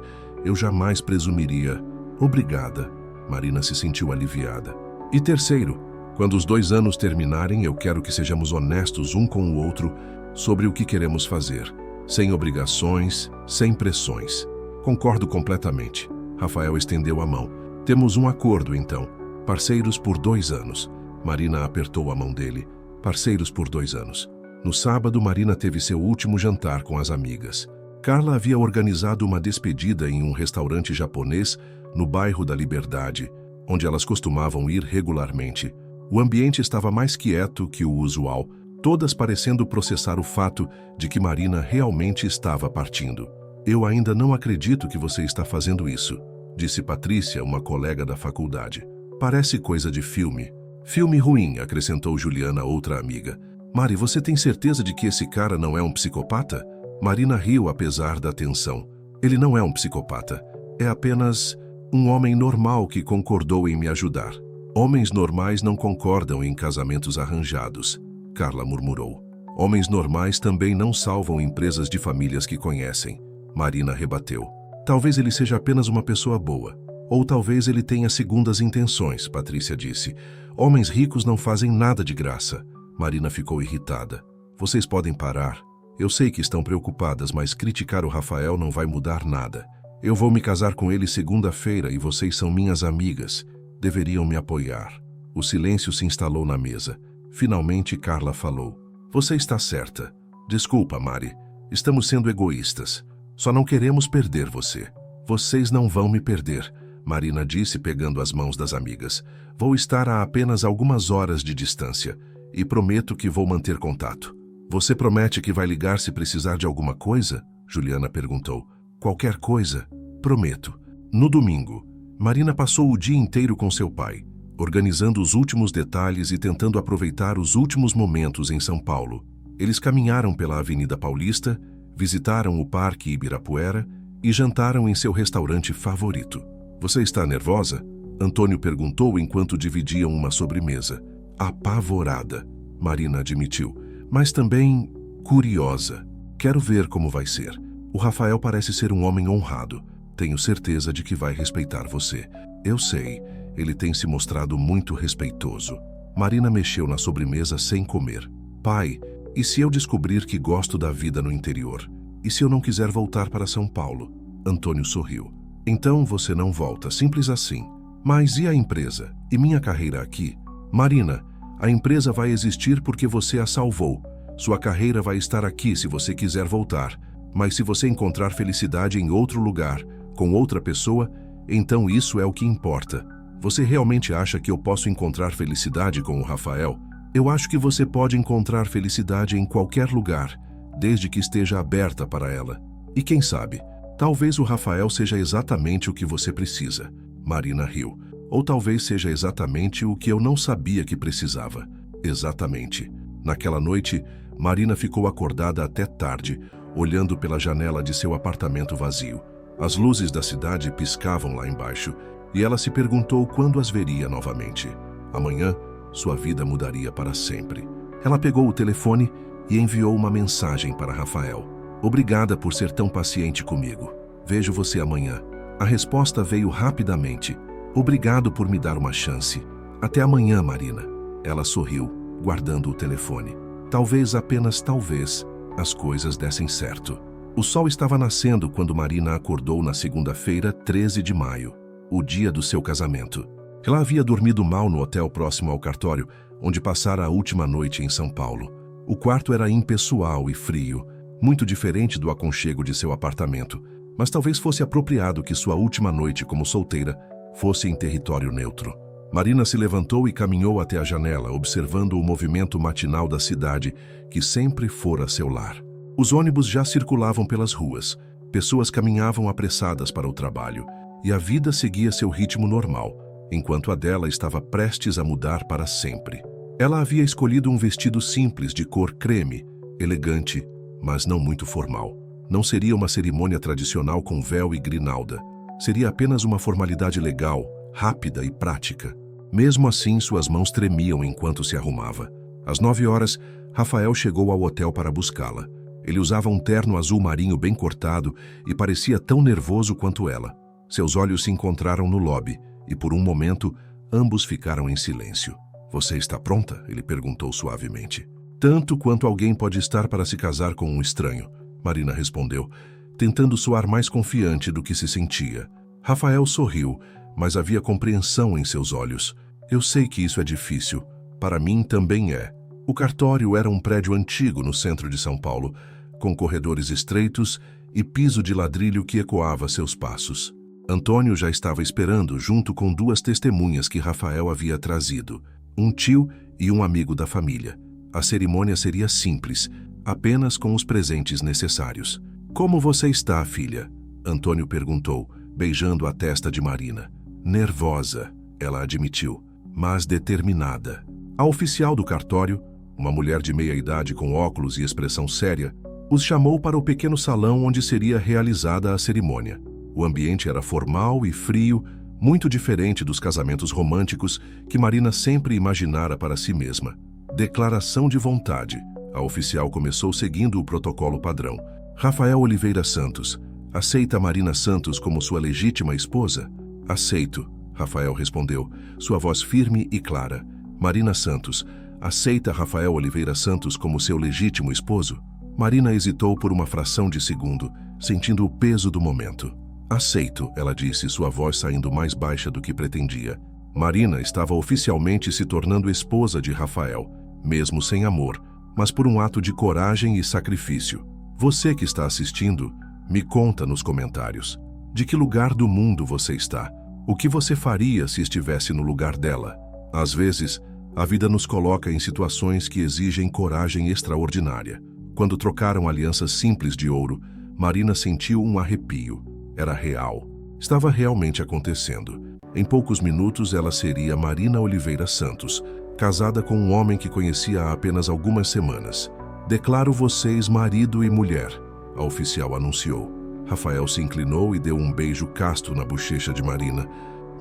Eu jamais presumiria. Obrigada. Marina se sentiu aliviada. E terceiro, quando os 2 anos terminarem, eu quero que sejamos honestos um com o outro sobre o que queremos fazer. Sem obrigações, sem pressões. Concordo completamente. Rafael estendeu a mão. Temos um acordo, então. Parceiros por 2 anos. Marina apertou a mão dele. Parceiros por 2 anos. No sábado, Marina teve seu último jantar com as amigas. Carla havia organizado uma despedida em um restaurante japonês no bairro da Liberdade, onde elas costumavam ir regularmente. O ambiente estava mais quieto que o usual, todas parecendo processar o fato de que Marina realmente estava partindo. Eu ainda não acredito que você está fazendo isso, disse Patrícia, uma colega da faculdade. Parece coisa de filme. Filme ruim, acrescentou Juliana, outra amiga. Mari, você tem certeza de que esse cara não é um psicopata? Marina riu apesar da tensão. Ele não é um psicopata. É apenas um homem normal que concordou em me ajudar. Homens normais não concordam em casamentos arranjados, Carla murmurou. Homens normais também não salvam empresas de famílias que conhecem. Marina rebateu. Talvez ele seja apenas uma pessoa boa. Ou talvez ele tenha segundas intenções, Patrícia disse. Homens ricos não fazem nada de graça. Marina ficou irritada. Vocês podem parar. Eu sei que estão preocupadas, mas criticar o Rafael não vai mudar nada. Eu vou me casar com ele segunda-feira e vocês são minhas amigas. Deveriam me apoiar. O silêncio se instalou na mesa. Finalmente, Carla falou. Você está certa. Desculpa, Mari. Estamos sendo egoístas. Só não queremos perder você. Vocês não vão me perder, Marina disse pegando as mãos das amigas. Vou estar a apenas algumas horas de distância e prometo que vou manter contato. Você promete que vai ligar se precisar de alguma coisa? Juliana perguntou. Qualquer coisa? Prometo. No domingo, Marina passou o dia inteiro com seu pai, organizando os últimos detalhes e tentando aproveitar os últimos momentos em São Paulo. Eles caminharam pela Avenida Paulista, visitaram o Parque Ibirapuera e jantaram em seu restaurante favorito. Você está nervosa? Antônio perguntou enquanto dividiam uma sobremesa. Apavorada, Marina admitiu, mas também curiosa. Quero ver como vai ser. O Rafael parece ser um homem honrado. Tenho certeza de que vai respeitar você. Eu sei, ele tem se mostrado muito respeitoso. Marina mexeu na sobremesa sem comer. Pai, e se eu descobrir que gosto da vida no interior? E se eu não quiser voltar para São Paulo? Antônio sorriu. Então você não volta, simples assim. Mas e a empresa? E minha carreira aqui? Marina, a empresa vai existir porque você a salvou. Sua carreira vai estar aqui se você quiser voltar. Mas se você encontrar felicidade em outro lugar, com outra pessoa, então isso é o que importa. Você realmente acha que eu posso encontrar felicidade com o Rafael? Eu acho que você pode encontrar felicidade em qualquer lugar, desde que esteja aberta para ela. E quem sabe, talvez o Rafael seja exatamente o que você precisa. Marina riu. Ou talvez seja exatamente o que eu não sabia que precisava. Exatamente. Naquela noite, Marina ficou acordada até tarde, olhando pela janela de seu apartamento vazio. As luzes da cidade piscavam lá embaixo, e ela se perguntou quando as veria novamente. Amanhã, sua vida mudaria para sempre. Ela pegou o telefone e enviou uma mensagem para Rafael. Obrigada por ser tão paciente comigo. Vejo você amanhã. A resposta veio rapidamente. Obrigado por me dar uma chance. Até amanhã, Marina. Ela sorriu, guardando o telefone. Talvez, apenas talvez, as coisas dessem certo. O sol estava nascendo quando Marina acordou na segunda-feira, 13 de maio, o dia do seu casamento. Ela havia dormido mal no hotel próximo ao cartório, onde passara a última noite em São Paulo. O quarto era impessoal e frio, muito diferente do aconchego de seu apartamento, mas talvez fosse apropriado que sua última noite como solteira fosse em território neutro. Marina se levantou e caminhou até a janela, observando o movimento matinal da cidade, que sempre fora seu lar. Os ônibus já circulavam pelas ruas, pessoas caminhavam apressadas para o trabalho, e a vida seguia seu ritmo normal, enquanto a dela estava prestes a mudar para sempre. Ela havia escolhido um vestido simples de cor creme, elegante, mas não muito formal. Não seria uma cerimônia tradicional com véu e grinalda. Seria apenas uma formalidade legal, rápida e prática. Mesmo assim, suas mãos tremiam enquanto se arrumava. Às 9 horas, Rafael chegou ao hotel para buscá-la. Ele usava um terno azul marinho bem cortado e parecia tão nervoso quanto ela. Seus olhos se encontraram no lobby e, por um momento, ambos ficaram em silêncio. Você está pronta? Ele perguntou suavemente. Tanto quanto alguém pode estar para se casar com um estranho, Marina respondeu, tentando soar mais confiante do que se sentia. Rafael sorriu, mas havia compreensão em seus olhos. Eu sei que isso é difícil. Para mim também é. O cartório era um prédio antigo no centro de São Paulo, com corredores estreitos e piso de ladrilho que ecoava seus passos. Antônio já estava esperando junto com 2 testemunhas que Rafael havia trazido, um tio e um amigo da família. A cerimônia seria simples, apenas com os presentes necessários. Como você está, filha? Antônio perguntou, beijando a testa de Marina. Nervosa, ela admitiu, mas determinada. A oficial do cartório, uma mulher de meia idade com óculos e expressão séria, os chamou para o pequeno salão onde seria realizada a cerimônia. O ambiente era formal e frio, muito diferente dos casamentos românticos que Marina sempre imaginara para si mesma. Declaração de vontade. A oficial começou seguindo o protocolo padrão. Rafael Oliveira Santos, aceita Marina Santos como sua legítima esposa? Aceito, Rafael respondeu, sua voz firme e clara. Marina Santos, aceita Rafael Oliveira Santos como seu legítimo esposo? Marina hesitou por uma fração de segundo, sentindo o peso do momento. Aceito, ela disse, sua voz saindo mais baixa do que pretendia. Marina estava oficialmente se tornando esposa de Rafael, mesmo sem amor, mas por um ato de coragem e sacrifício. Você que está assistindo, me conta nos comentários. De que lugar do mundo você está? O que você faria se estivesse no lugar dela? Às vezes, a vida nos coloca em situações que exigem coragem extraordinária. Quando trocaram alianças simples de ouro, Marina sentiu um arrepio. Era real. Estava realmente acontecendo. Em poucos minutos, ela seria Marina Oliveira Santos, casada com um homem que conhecia há apenas algumas semanas. Declaro vocês marido e mulher, a oficial anunciou. Rafael se inclinou e deu um beijo casto na bochecha de Marina.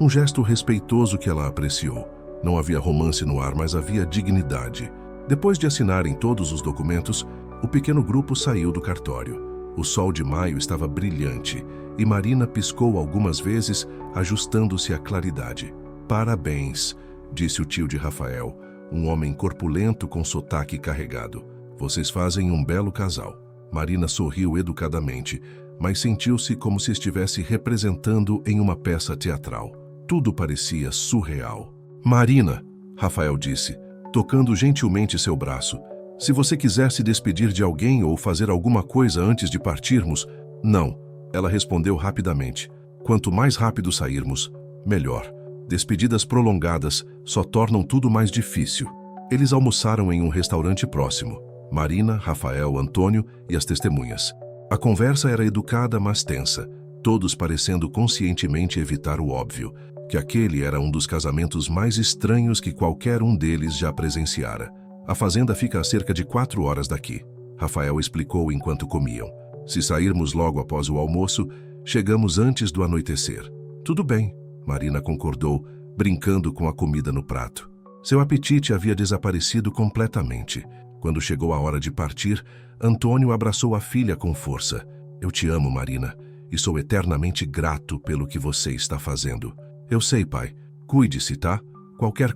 Um gesto respeitoso que ela apreciou. Não havia romance no ar, mas havia dignidade. Depois de assinarem todos os documentos, o pequeno grupo saiu do cartório. O sol de maio estava brilhante e Marina piscou algumas vezes, ajustando-se à claridade. Parabéns, disse o tio de Rafael, um homem corpulento com sotaque carregado. Vocês fazem um belo casal. Marina sorriu educadamente, mas sentiu-se como se estivesse representando em uma peça teatral. Tudo parecia surreal. Marina, Rafael disse, tocando gentilmente seu braço. Se você quiser se despedir de alguém ou fazer alguma coisa antes de partirmos... Não, ela respondeu rapidamente. Quanto mais rápido sairmos, melhor. Despedidas prolongadas só tornam tudo mais difícil. Eles almoçaram em um restaurante próximo. Marina, Rafael, Antônio e as testemunhas. A conversa era educada, mas tensa, todos parecendo conscientemente evitar o óbvio, que aquele era um dos casamentos mais estranhos que qualquer um deles já presenciara. A fazenda fica a cerca de 4 horas daqui, Rafael explicou enquanto comiam. Se sairmos logo após o almoço, chegamos antes do anoitecer. Tudo bem, Marina concordou, brincando com a comida no prato. Seu apetite havia desaparecido completamente. Quando chegou a hora de partir, Antônio abraçou a filha com força. Eu te amo, Marina, e sou eternamente grato pelo que você está fazendo. Eu sei, pai. Cuide-se, tá? Qualquer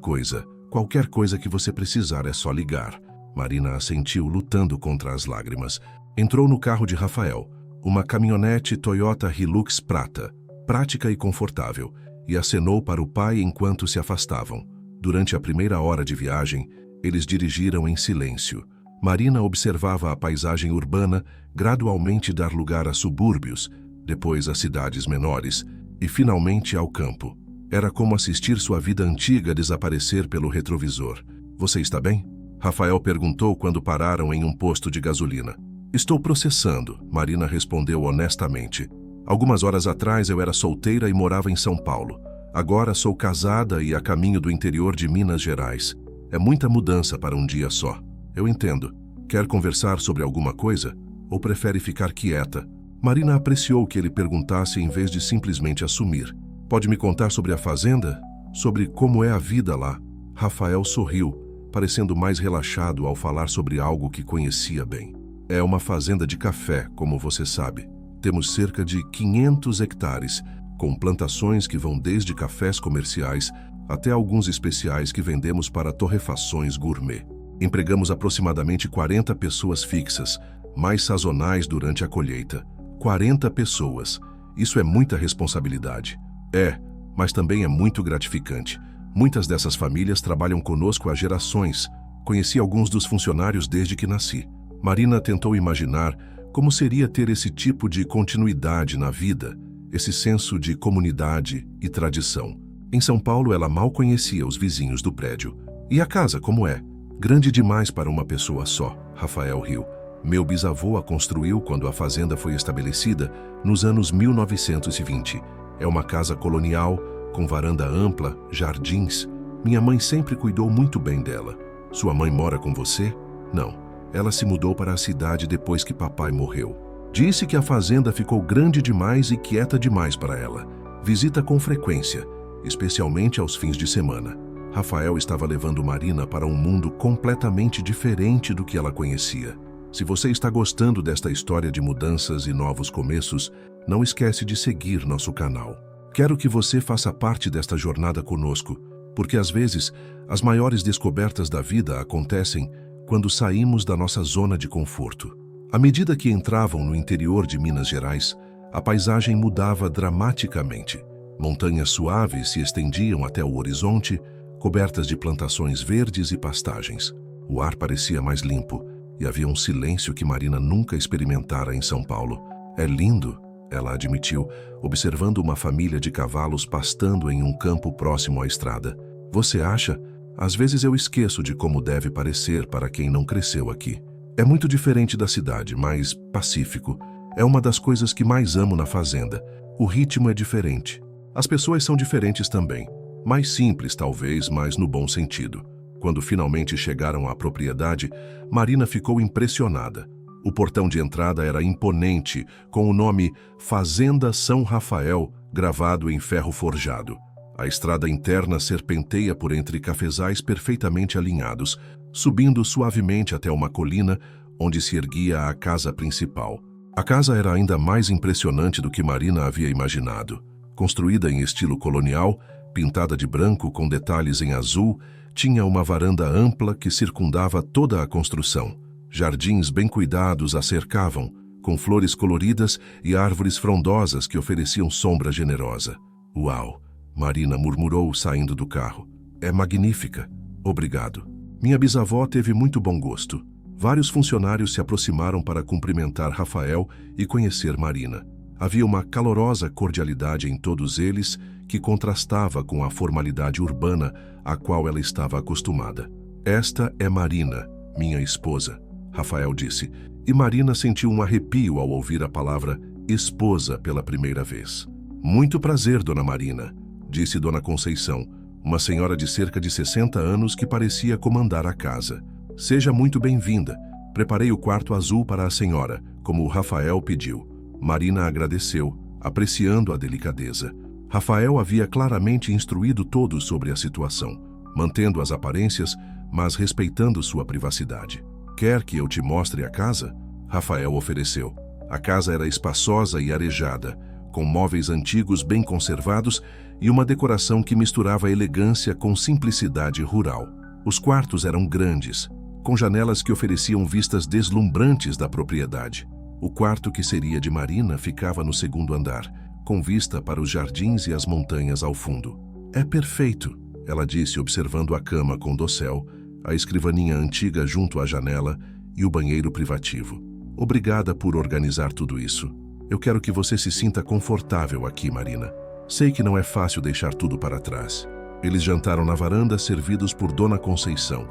coisa que você precisar é só ligar. Marina assentiu, lutando contra as lágrimas. Entrou no carro de Rafael, uma caminhonete Toyota Hilux prata, prática e confortável, e acenou para o pai enquanto se afastavam. Durante a primeira hora de viagem, eles dirigiram em silêncio. Marina observava a paisagem urbana gradualmente dar lugar a subúrbios, depois a cidades menores e finalmente ao campo. Era como assistir sua vida antiga desaparecer pelo retrovisor. Você está bem? Rafael perguntou quando pararam em um posto de gasolina. Estou processando, Marina respondeu honestamente. Algumas horas atrás eu era solteira e morava em São Paulo. Agora sou casada e a caminho do interior de Minas Gerais. É muita mudança para um dia só. Eu entendo. Quer conversar sobre alguma coisa? Ou prefere ficar quieta? Marina apreciou que ele perguntasse em vez de simplesmente assumir. Pode me contar sobre a fazenda? Sobre como é a vida lá? Rafael sorriu, parecendo mais relaxado ao falar sobre algo que conhecia bem. É uma fazenda de café, como você sabe. Temos cerca de 500 hectares, com plantações que vão desde cafés comerciais até alguns especiais que vendemos para torrefações gourmet. Empregamos aproximadamente 40 pessoas fixas, mais sazonais durante a colheita. 40 pessoas. Isso é muita responsabilidade. É, mas também é muito gratificante. Muitas dessas famílias trabalham conosco há gerações. Conheci alguns dos funcionários desde que nasci. Marina tentou imaginar como seria ter esse tipo de continuidade na vida, esse senso de comunidade e tradição. Em São Paulo, ela mal conhecia os vizinhos do prédio. E a casa, como é? Grande demais para uma pessoa só, Rafael riu. Meu bisavô a construiu quando a fazenda foi estabelecida nos anos 1920. É uma casa colonial, com varanda ampla, jardins. Minha mãe sempre cuidou muito bem dela. Sua mãe mora com você? Não. Ela se mudou para a cidade depois que papai morreu. Disse que a fazenda ficou grande demais e quieta demais para ela. Visita com frequência, especialmente aos fins de semana. Rafael estava levando Marina para um mundo completamente diferente do que ela conhecia. Se você está gostando desta história de mudanças e novos começos, não esquece de seguir nosso canal. Quero que você faça parte desta jornada conosco, porque às vezes as maiores descobertas da vida acontecem quando saímos da nossa zona de conforto. À medida que entravam no interior de Minas Gerais, a paisagem mudava dramaticamente. Montanhas suaves se estendiam até o horizonte, cobertas de plantações verdes e pastagens. O ar parecia mais limpo e havia um silêncio que Marina nunca experimentara em São Paulo. É lindo, ela admitiu, observando uma família de cavalos pastando em um campo próximo à estrada. Você acha? Às vezes eu esqueço de como deve parecer para quem não cresceu aqui. É muito diferente da cidade, mais pacífico. É uma das coisas que mais amo na fazenda. O ritmo é diferente. As pessoas são diferentes também. Mais simples, talvez, mas no bom sentido. Quando finalmente chegaram à propriedade, Marina ficou impressionada. O portão de entrada era imponente, com o nome Fazenda São Rafael gravado em ferro forjado. A estrada interna serpenteia por entre cafezais perfeitamente alinhados, subindo suavemente até uma colina onde se erguia a casa principal. A casa era ainda mais impressionante do que Marina havia imaginado. Construída em estilo colonial, pintada de branco com detalhes em azul, tinha uma varanda ampla que circundava toda a construção. Jardins bem cuidados a cercavam, com flores coloridas e árvores frondosas que ofereciam sombra generosa. Uau! Marina murmurou saindo do carro. É magnífica. Obrigado. Minha bisavó teve muito bom gosto. Vários funcionários se aproximaram para cumprimentar Rafael e conhecer Marina. Havia uma calorosa cordialidade em todos eles que contrastava com a formalidade urbana a qual ela estava acostumada. Esta é Marina, minha esposa, Rafael disse, e Marina sentiu um arrepio ao ouvir a palavra esposa pela primeira vez. Muito prazer, dona Marina, disse dona Conceição, uma senhora de cerca de 60 anos que parecia comandar a casa. Seja muito bem-vinda. Preparei o quarto azul para a senhora, como o Rafael pediu. Marina agradeceu, apreciando a delicadeza. Rafael havia claramente instruído todos sobre a situação, mantendo as aparências, mas respeitando sua privacidade. Quer que eu te mostre a casa? Rafael ofereceu. A casa era espaçosa e arejada, com móveis antigos bem conservados e uma decoração que misturava elegância com simplicidade rural. Os quartos eram grandes, com janelas que ofereciam vistas deslumbrantes da propriedade. O quarto que seria de Marina ficava no segundo andar, com vista para os jardins e as montanhas ao fundo. É perfeito, ela disse observando a cama com dossel, a escrivaninha antiga junto à janela e o banheiro privativo. Obrigada por organizar tudo isso. Eu quero que você se sinta confortável aqui, Marina. Sei que não é fácil deixar tudo para trás. Eles jantaram na varanda, servidos por dona Conceição,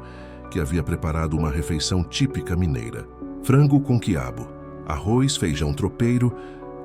que havia preparado uma refeição típica mineira. Frango com quiabo, arroz, feijão tropeiro,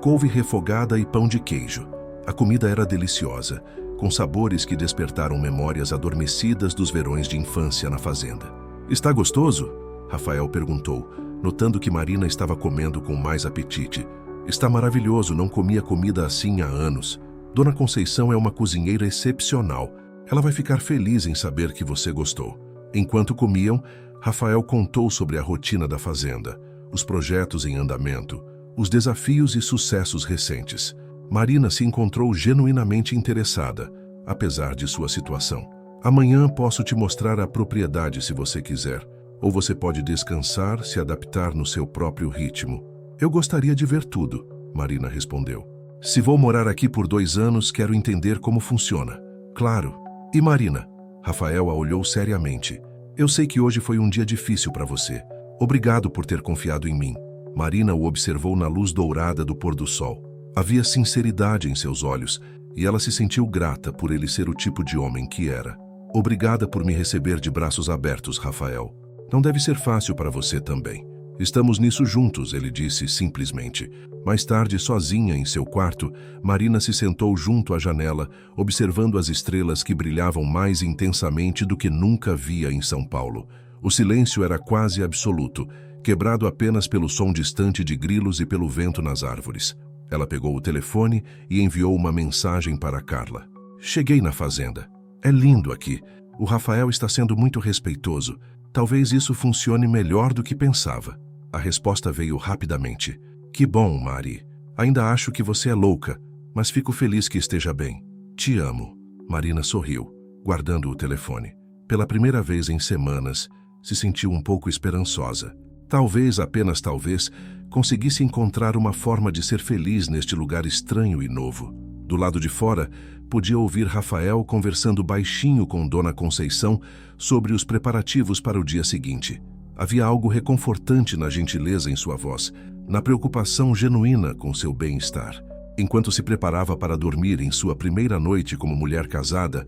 couve refogada e pão de queijo. A comida era deliciosa, com sabores que despertaram memórias adormecidas dos verões de infância na fazenda. Está gostoso? Rafael perguntou, notando que Marina estava comendo com mais apetite. Está maravilhoso, não comia comida assim há anos. Dona Conceição é uma cozinheira excepcional. Ela vai ficar feliz em saber que você gostou. Enquanto comiam, Rafael contou sobre a rotina da fazenda, os projetos em andamento, os desafios e sucessos recentes. Marina se encontrou genuinamente interessada, apesar de sua situação. Amanhã posso te mostrar a propriedade se você quiser, ou você pode descansar, se adaptar no seu próprio ritmo. Eu gostaria de ver tudo, Marina respondeu. Se vou morar aqui por 2 anos, quero entender como funciona. Claro. E Marina? Rafael a olhou seriamente. Eu sei que hoje foi um dia difícil para você. Obrigado por ter confiado em mim. Marina o observou na luz dourada do pôr do sol. Havia sinceridade em seus olhos e ela se sentiu grata por ele ser o tipo de homem que era. Obrigada por me receber de braços abertos, Rafael. Não deve ser fácil para você também. Estamos nisso juntos, ele disse simplesmente. Mais tarde, sozinha em seu quarto, Marina se sentou junto à janela, observando as estrelas que brilhavam mais intensamente do que nunca via em São Paulo. O silêncio era quase absoluto, quebrado apenas pelo som distante de grilos e pelo vento nas árvores. Ela pegou o telefone e enviou uma mensagem para Carla. Cheguei na fazenda. É lindo aqui. O Rafael está sendo muito respeitoso. Talvez isso funcione melhor do que pensava. A resposta veio rapidamente. Que bom, Mari. Ainda acho que você é louca, mas fico feliz que esteja bem. Te amo. Marina sorriu, guardando o telefone. Pela primeira vez em semanas, se sentiu um pouco esperançosa. Talvez, apenas talvez, conseguisse encontrar uma forma de ser feliz neste lugar estranho e novo. Do lado de fora, podia ouvir Rafael conversando baixinho com dona Conceição sobre os preparativos para o dia seguinte. Havia algo reconfortante na gentileza em sua voz, na preocupação genuína com seu bem-estar. Enquanto se preparava para dormir em sua primeira noite como mulher casada,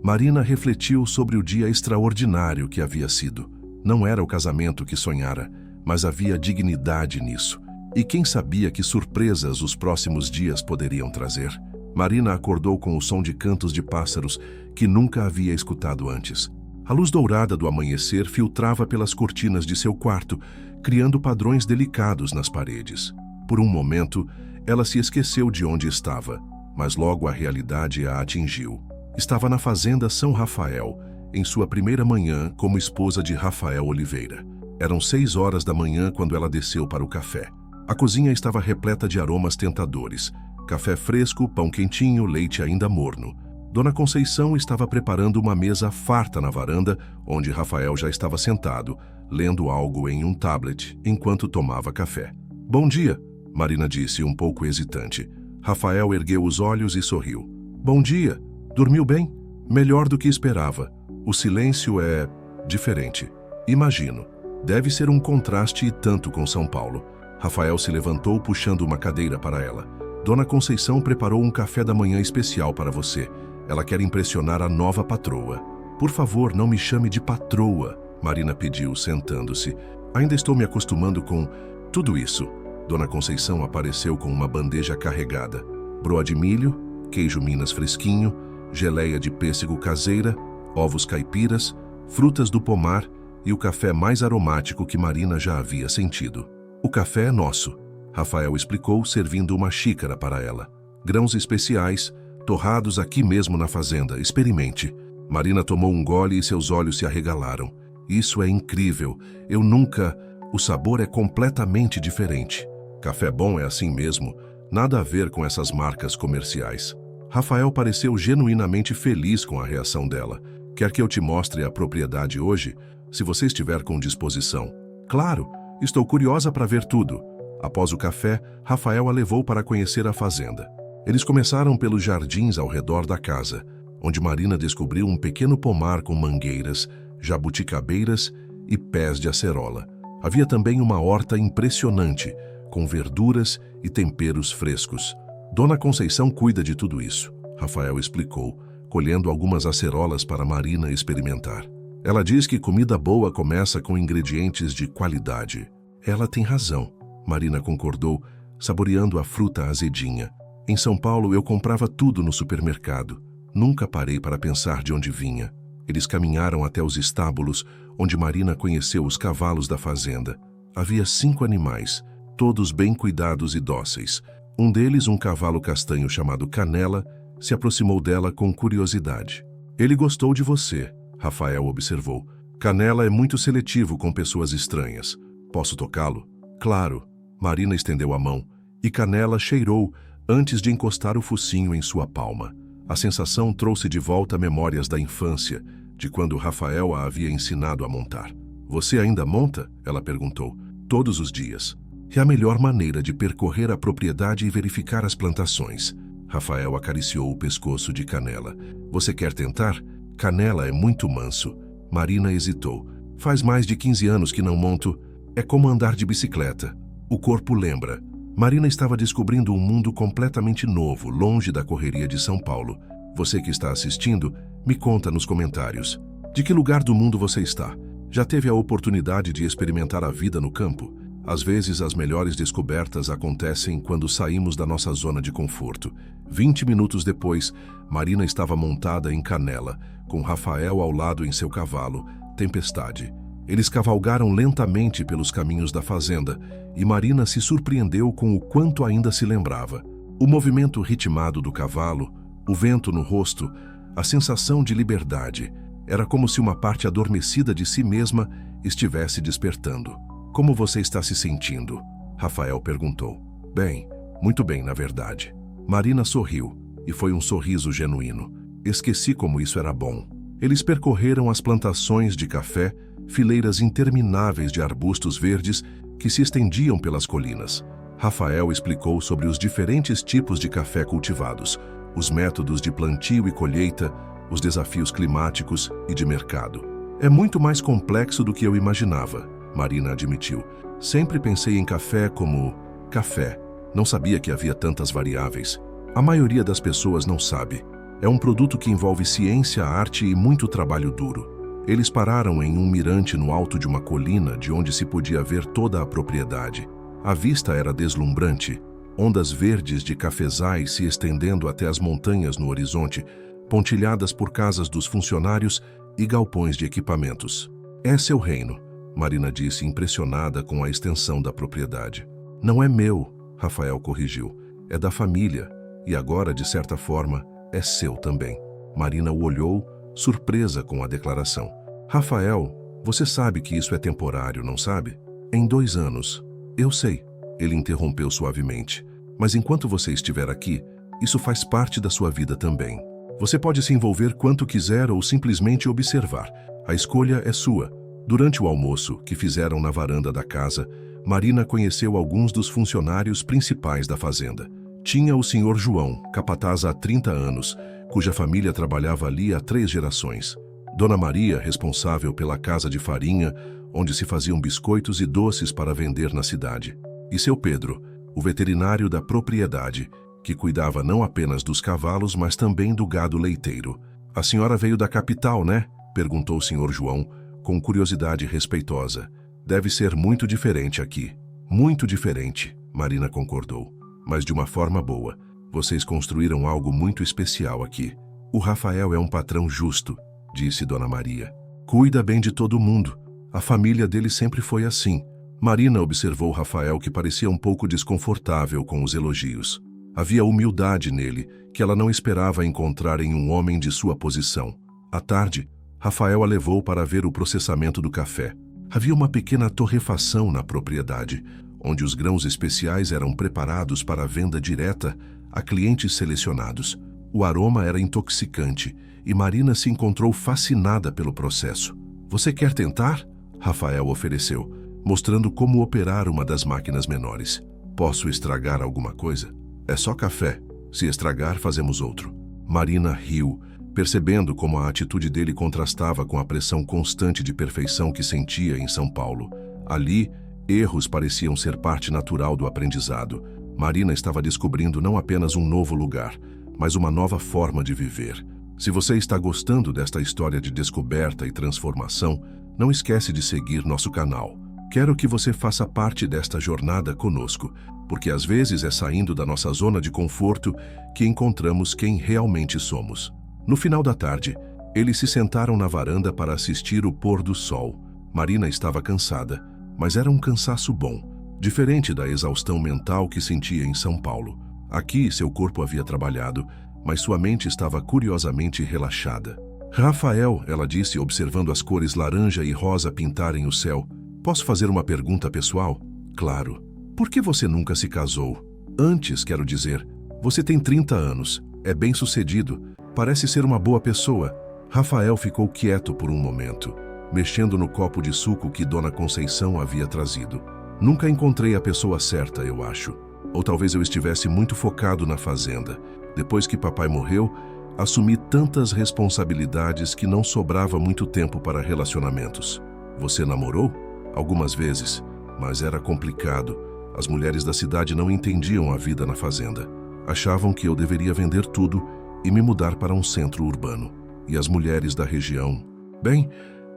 Marina refletiu sobre o dia extraordinário que havia sido. Não era o casamento que sonhara, mas havia dignidade nisso. E quem sabia que surpresas os próximos dias poderiam trazer? Marina acordou com o som de cantos de pássaros que nunca havia escutado antes. A luz dourada do amanhecer filtrava pelas cortinas de seu quarto, criando padrões delicados nas paredes. Por um momento, ela se esqueceu de onde estava, mas logo a realidade a atingiu. Estava na fazenda São Rafael, em sua primeira manhã como esposa de Rafael Oliveira. Eram 6 horas da manhã quando ela desceu para o café. A cozinha estava repleta de aromas tentadores. Café fresco, pão quentinho, leite ainda morno. Dona Conceição estava preparando uma mesa farta na varanda, onde Rafael já estava sentado, lendo algo em um tablet, enquanto tomava café. "Bom dia", Marina disse, um pouco hesitante. Rafael ergueu os olhos e sorriu. "Bom dia. Dormiu bem? Melhor do que esperava. O silêncio é diferente. Imagino. Deve ser um contraste e tanto com São Paulo." Rafael se levantou puxando uma cadeira para ela. "Dona Conceição preparou um café da manhã especial para você. Ela quer impressionar a nova patroa." "Por favor, não me chame de patroa", Marina pediu, sentando-se. "Ainda estou me acostumando com tudo isso." Dona Conceição apareceu com uma bandeja carregada. Broa de milho, queijo Minas fresquinho, geleia de pêssego caseira, ovos caipiras, frutas do pomar e o café mais aromático que Marina já havia sentido. "O café é nosso", Rafael explicou, servindo uma xícara para ela. "Grãos especiais, torrados aqui mesmo na fazenda. Experimente." Marina tomou um gole e seus olhos se arregalaram. "Isso é incrível. Eu nunca... O sabor é completamente diferente. Café bom é assim mesmo. Nada a ver com essas marcas comerciais." Rafael pareceu genuinamente feliz com a reação dela. "Quer que eu te mostre a propriedade hoje? Se você estiver com disposição." "Claro, estou curiosa para ver tudo." Após o café, Rafael a levou para conhecer a fazenda. Eles começaram pelos jardins ao redor da casa, onde Marina descobriu um pequeno pomar com mangueiras, jabuticabeiras e pés de acerola. Havia também uma horta impressionante, com verduras e temperos frescos. "Dona Conceição cuida de tudo isso", Rafael explicou, colhendo algumas acerolas para Marina experimentar. "Ela diz que comida boa começa com ingredientes de qualidade." "Ela tem razão", Marina concordou, saboreando a fruta azedinha. "Em São Paulo eu comprava tudo no supermercado. Nunca parei para pensar de onde vinha." Eles caminharam até os estábulos, onde Marina conheceu os cavalos da fazenda. Havia 5 animais, todos bem cuidados e dóceis. Um deles, um cavalo castanho chamado Canela, se aproximou dela com curiosidade. "Ele gostou de você", Rafael observou. "Canela é muito seletivo com pessoas estranhas. Posso tocá-lo?" "Claro." Marina estendeu a mão, e Canela cheirou antes de encostar o focinho em sua palma. A sensação trouxe de volta memórias da infância, de quando Rafael a havia ensinado a montar. "Você ainda monta?" ela perguntou. "Todos os dias. É a melhor maneira de percorrer a propriedade e verificar as plantações." Rafael acariciou o pescoço de Canela. "Você quer tentar? Canela é muito manso." Marina hesitou. "Faz mais de 15 anos que não monto. É como andar de bicicleta. O corpo lembra." Marina estava descobrindo um mundo completamente novo, longe da correria de São Paulo. Você que está assistindo, me conta nos comentários. De que lugar do mundo você está? Já teve a oportunidade de experimentar a vida no campo? Às vezes, as melhores descobertas acontecem quando saímos da nossa zona de conforto. 20 minutos depois, Marina estava montada em Canela, com Rafael ao lado em seu cavalo, Tempestade. Eles cavalgaram lentamente pelos caminhos da fazenda e Marina se surpreendeu com o quanto ainda se lembrava. O movimento ritmado do cavalo, o vento no rosto, a sensação de liberdade. Era como se uma parte adormecida de si mesma estivesse despertando. "Como você está se sentindo?" Rafael perguntou. "Bem, muito bem, na verdade." Marina sorriu, e foi um sorriso genuíno. "Esqueci como isso era bom." Eles percorreram as plantações de café, fileiras intermináveis de arbustos verdes que se estendiam pelas colinas. Rafael explicou sobre os diferentes tipos de café cultivados, os métodos de plantio e colheita, os desafios climáticos e de mercado. "É muito mais complexo do que eu imaginava", Marina admitiu. "Sempre pensei em café como café. Não sabia que havia tantas variáveis. A maioria das pessoas não sabe. É um produto que envolve ciência, arte e muito trabalho duro." Eles pararam em um mirante no alto de uma colina de onde se podia ver toda a propriedade. A vista era deslumbrante, ondas verdes de cafezais se estendendo até as montanhas no horizonte, pontilhadas por casas dos funcionários e galpões de equipamentos. "É seu reino", Marina disse, impressionada com a extensão da propriedade. "Não é meu", Rafael corrigiu. "É da família, e agora, de certa forma, é seu também." Marina o olhou, surpresa com a declaração. Rafael, você sabe que isso é temporário, não sabe? Em 2 anos. Eu sei, ele interrompeu suavemente. Mas enquanto você estiver aqui, isso faz parte da sua vida também. Você pode se envolver quanto quiser ou simplesmente observar. A escolha é sua. Durante o almoço que fizeram na varanda da casa, Marina conheceu alguns dos funcionários principais da fazenda. Tinha o Sr. João, capataz há 30 anos, cuja família trabalhava ali há 3 gerações. Dona Maria, responsável pela casa de farinha, onde se faziam biscoitos e doces para vender na cidade. E seu Pedro, o veterinário da propriedade, que cuidava não apenas dos cavalos, mas também do gado leiteiro. A senhora veio da capital, né? Perguntou o Sr. João, com curiosidade respeitosa. Deve ser muito diferente aqui. Muito diferente, Marina concordou. Mas de uma forma boa. Vocês construíram algo muito especial aqui. O Rafael é um patrão justo, disse Dona Maria. Cuida bem de todo mundo. A família dele sempre foi assim. Marina observou Rafael, que parecia um pouco desconfortável com os elogios. Havia humildade nele, que ela não esperava encontrar em um homem de sua posição. À tarde, Rafael a levou para ver o processamento do café. Havia uma pequena torrefação na propriedade, onde os grãos especiais eram preparados para venda direta a clientes selecionados. O aroma era intoxicante e Marina se encontrou fascinada pelo processo. Você quer tentar? Rafael ofereceu, mostrando como operar uma das máquinas menores. Posso estragar alguma coisa? É só café. Se estragar, fazemos outro. Marina riu, percebendo como a atitude dele contrastava com a pressão constante de perfeição que sentia em São Paulo. Ali, erros pareciam ser parte natural do aprendizado. Marina estava descobrindo não apenas um novo lugar, mas uma nova forma de viver. Se você está gostando desta história de descoberta e transformação, não esquece de seguir nosso canal. Quero que você faça parte desta jornada conosco, porque às vezes é saindo da nossa zona de conforto que encontramos quem realmente somos. No final da tarde, eles se sentaram na varanda para assistir o pôr do sol. Marina estava cansada, mas era um cansaço bom, diferente da exaustão mental que sentia em São Paulo. Aqui, seu corpo havia trabalhado, mas sua mente estava curiosamente relaxada. Rafael, ela disse, observando as cores laranja e rosa pintarem o céu. Posso fazer uma pergunta pessoal? Claro. Por que você nunca se casou? Antes, quero dizer. Você tem 30 anos, é bem-sucedido, parece ser uma boa pessoa. Rafael ficou quieto por um momento, mexendo no copo de suco que Dona Conceição havia trazido. Nunca encontrei a pessoa certa, eu acho. Ou talvez eu estivesse muito focado na fazenda. Depois que papai morreu, assumi tantas responsabilidades que não sobrava muito tempo para relacionamentos. Você namorou? Algumas vezes, mas era complicado. As mulheres da cidade não entendiam a vida na fazenda. Achavam que eu deveria vender tudo e me mudar para um centro urbano. E as mulheres da região? Bem,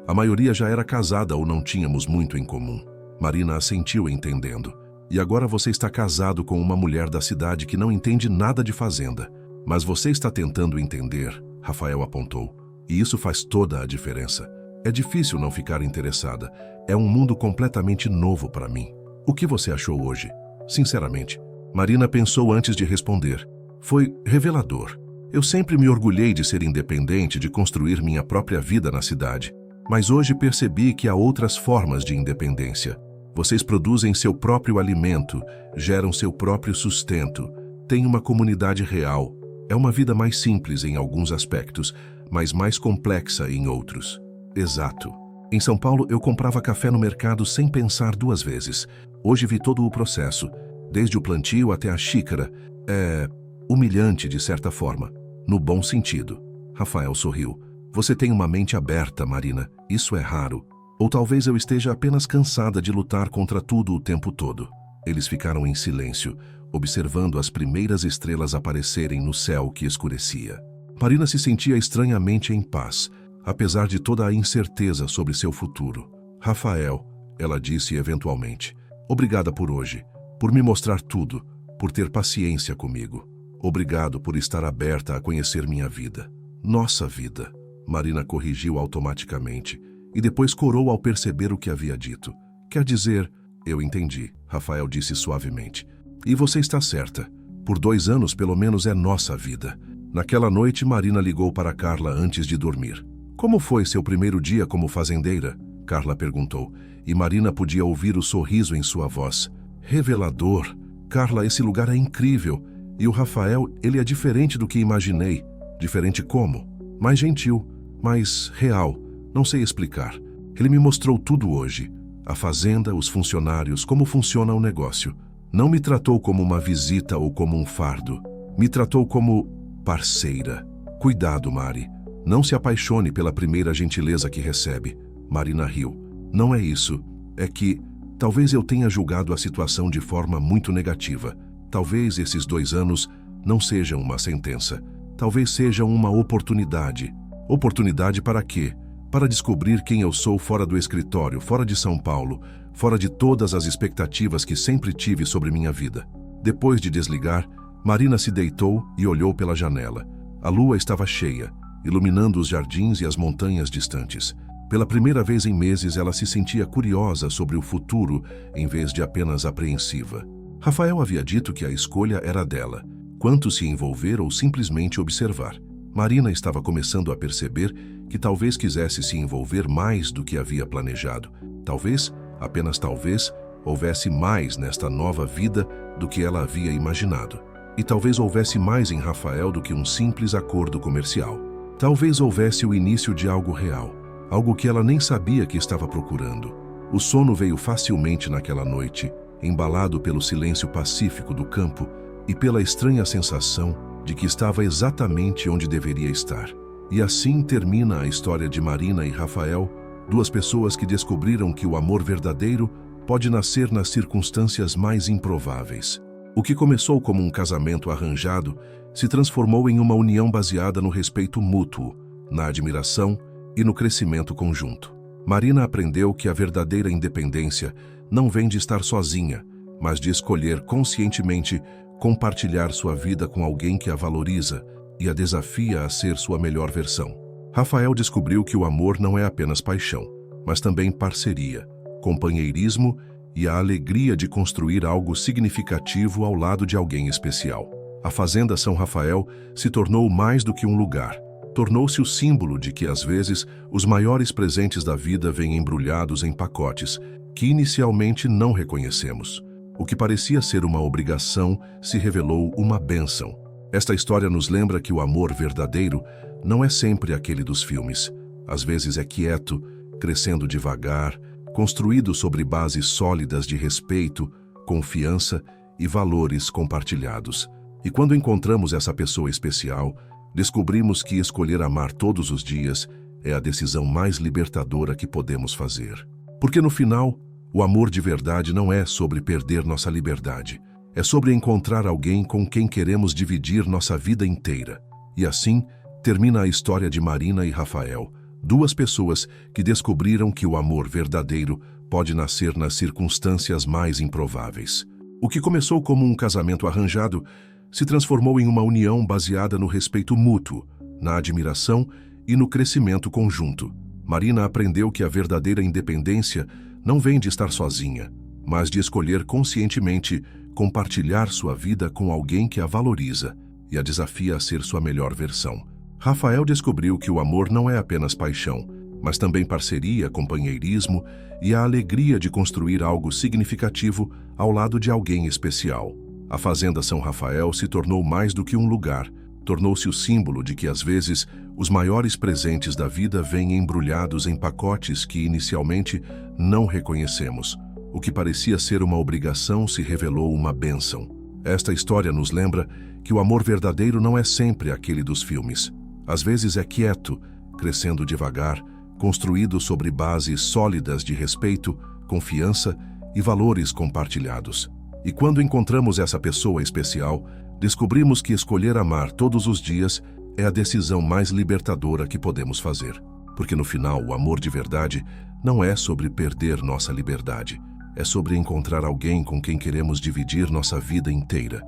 a maioria já era casada ou não tínhamos muito em comum. Marina assentiu entendendo. E agora você está casado com uma mulher da cidade que não entende nada de fazenda. Mas você está tentando entender, Rafael apontou. E isso faz toda a diferença. É difícil não ficar interessada. É um mundo completamente novo para mim. O que você achou hoje? Sinceramente. Marina pensou antes de responder. Foi revelador. Eu sempre me orgulhei de ser independente, de construir minha própria vida na cidade. Mas hoje percebi que há outras formas de independência. Vocês produzem seu próprio alimento, geram seu próprio sustento, têm uma comunidade real. É uma vida mais simples em alguns aspectos, mas mais complexa em outros. Exato. Em São Paulo, eu comprava café no mercado sem pensar 2 vezes. Hoje vi todo o processo, desde o plantio até a xícara. É humilhante, de certa forma, no bom sentido. Rafael sorriu. Você tem uma mente aberta, Marina. Isso é raro. Ou talvez eu esteja apenas cansada de lutar contra tudo o tempo todo. Eles ficaram em silêncio, observando as primeiras estrelas aparecerem no céu que escurecia. Marina se sentia estranhamente em paz, apesar de toda a incerteza sobre seu futuro. Rafael, ela disse eventualmente, obrigada por hoje, por me mostrar tudo, por ter paciência comigo. Obrigado por estar aberta a conhecer minha vida. Nossa vida. Marina corrigiu automaticamente e depois corou ao perceber o que havia dito. Quer dizer, eu entendi, Rafael disse suavemente. E você está certa. Por 2 anos, pelo menos, é nossa vida. Naquela noite, Marina ligou para Carla antes de dormir. Como foi seu primeiro dia como fazendeira? Carla perguntou, e Marina podia ouvir o sorriso em sua voz. Revelador. Carla, esse lugar é incrível. E o Rafael, ele é diferente do que imaginei. Diferente como? Mais gentil, mais real. Não sei explicar. Ele me mostrou tudo hoje. A fazenda, os funcionários, como funciona o negócio. Não me tratou como uma visita ou como um fardo. Me tratou como parceira. Cuidado, Mari. Não se apaixone pela primeira gentileza que recebe. Marina riu. Não é isso. É que talvez eu tenha julgado a situação de forma muito negativa. Talvez esses 2 anos não sejam uma sentença. Talvez sejam uma oportunidade. Oportunidade para quê? Para descobrir quem eu sou fora do escritório, fora de São Paulo, fora de todas as expectativas que sempre tive sobre minha vida. Depois de desligar, Marina se deitou e olhou pela janela. A lua estava cheia, iluminando os jardins e as montanhas distantes. Pela primeira vez em meses, ela se sentia curiosa sobre o futuro, em vez de apenas apreensiva. Rafael havia dito que a escolha era dela, quanto se envolver ou simplesmente observar. Marina estava começando a perceber que talvez quisesse se envolver mais do que havia planejado. Talvez, apenas talvez, houvesse mais nesta nova vida do que ela havia imaginado. E talvez houvesse mais em Rafael do que um simples acordo comercial. Talvez houvesse o início de algo real, algo que ela nem sabia que estava procurando. O sono veio facilmente naquela noite, embalado pelo silêncio pacífico do campo e pela estranha sensação de que estava exatamente onde deveria estar. E assim termina a história de Marina e Rafael, 2 pessoas que descobriram que o amor verdadeiro pode nascer nas circunstâncias mais improváveis. O que começou como um casamento arranjado se transformou em uma união baseada no respeito mútuo, na admiração e no crescimento conjunto. Marina aprendeu que a verdadeira independência não vem de estar sozinha, mas de escolher conscientemente compartilhar sua vida com alguém que a valoriza e a desafia a ser sua melhor versão. Rafael descobriu que o amor não é apenas paixão, mas também parceria, companheirismo e a alegria de construir algo significativo ao lado de alguém especial. A Fazenda São Rafael se tornou mais do que um lugar. Tornou-se o símbolo de que, às vezes, os maiores presentes da vida vêm embrulhados em pacotes que inicialmente não reconhecemos. O que parecia ser uma obrigação se revelou uma bênção. Esta história nos lembra que o amor verdadeiro não é sempre aquele dos filmes. Às vezes é quieto, crescendo devagar, construído sobre bases sólidas de respeito, confiança e valores compartilhados. E quando encontramos essa pessoa especial, descobrimos que escolher amar todos os dias é a decisão mais libertadora que podemos fazer. Porque no final, o amor de verdade não é sobre perder nossa liberdade. É sobre encontrar alguém com quem queremos dividir nossa vida inteira. E assim, termina a história de Marina e Rafael, 2 pessoas que descobriram que o amor verdadeiro pode nascer nas circunstâncias mais improváveis. O que começou como um casamento arranjado se transformou em uma união baseada no respeito mútuo, na admiração e no crescimento conjunto. Marina aprendeu que a verdadeira independência não vem de estar sozinha, mas de escolher conscientemente compartilhar sua vida com alguém que a valoriza e a desafia a ser sua melhor versão. Rafael descobriu que o amor não é apenas paixão, mas também parceria, companheirismo e a alegria de construir algo significativo ao lado de alguém especial. A Fazenda São Rafael se tornou mais do que um lugar, tornou-se o símbolo de que, às vezes, os maiores presentes da vida vêm embrulhados em pacotes que inicialmente não reconhecemos. O que parecia ser uma obrigação se revelou uma bênção. Esta história nos lembra que o amor verdadeiro não é sempre aquele dos filmes. Às vezes é quieto, crescendo devagar, construído sobre bases sólidas de respeito, confiança e valores compartilhados. E quando encontramos essa pessoa especial, descobrimos que escolher amar todos os dias é a decisão mais libertadora que podemos fazer. Porque no final, o amor de verdade não é sobre perder nossa liberdade. É sobre encontrar alguém com quem queremos dividir nossa vida inteira.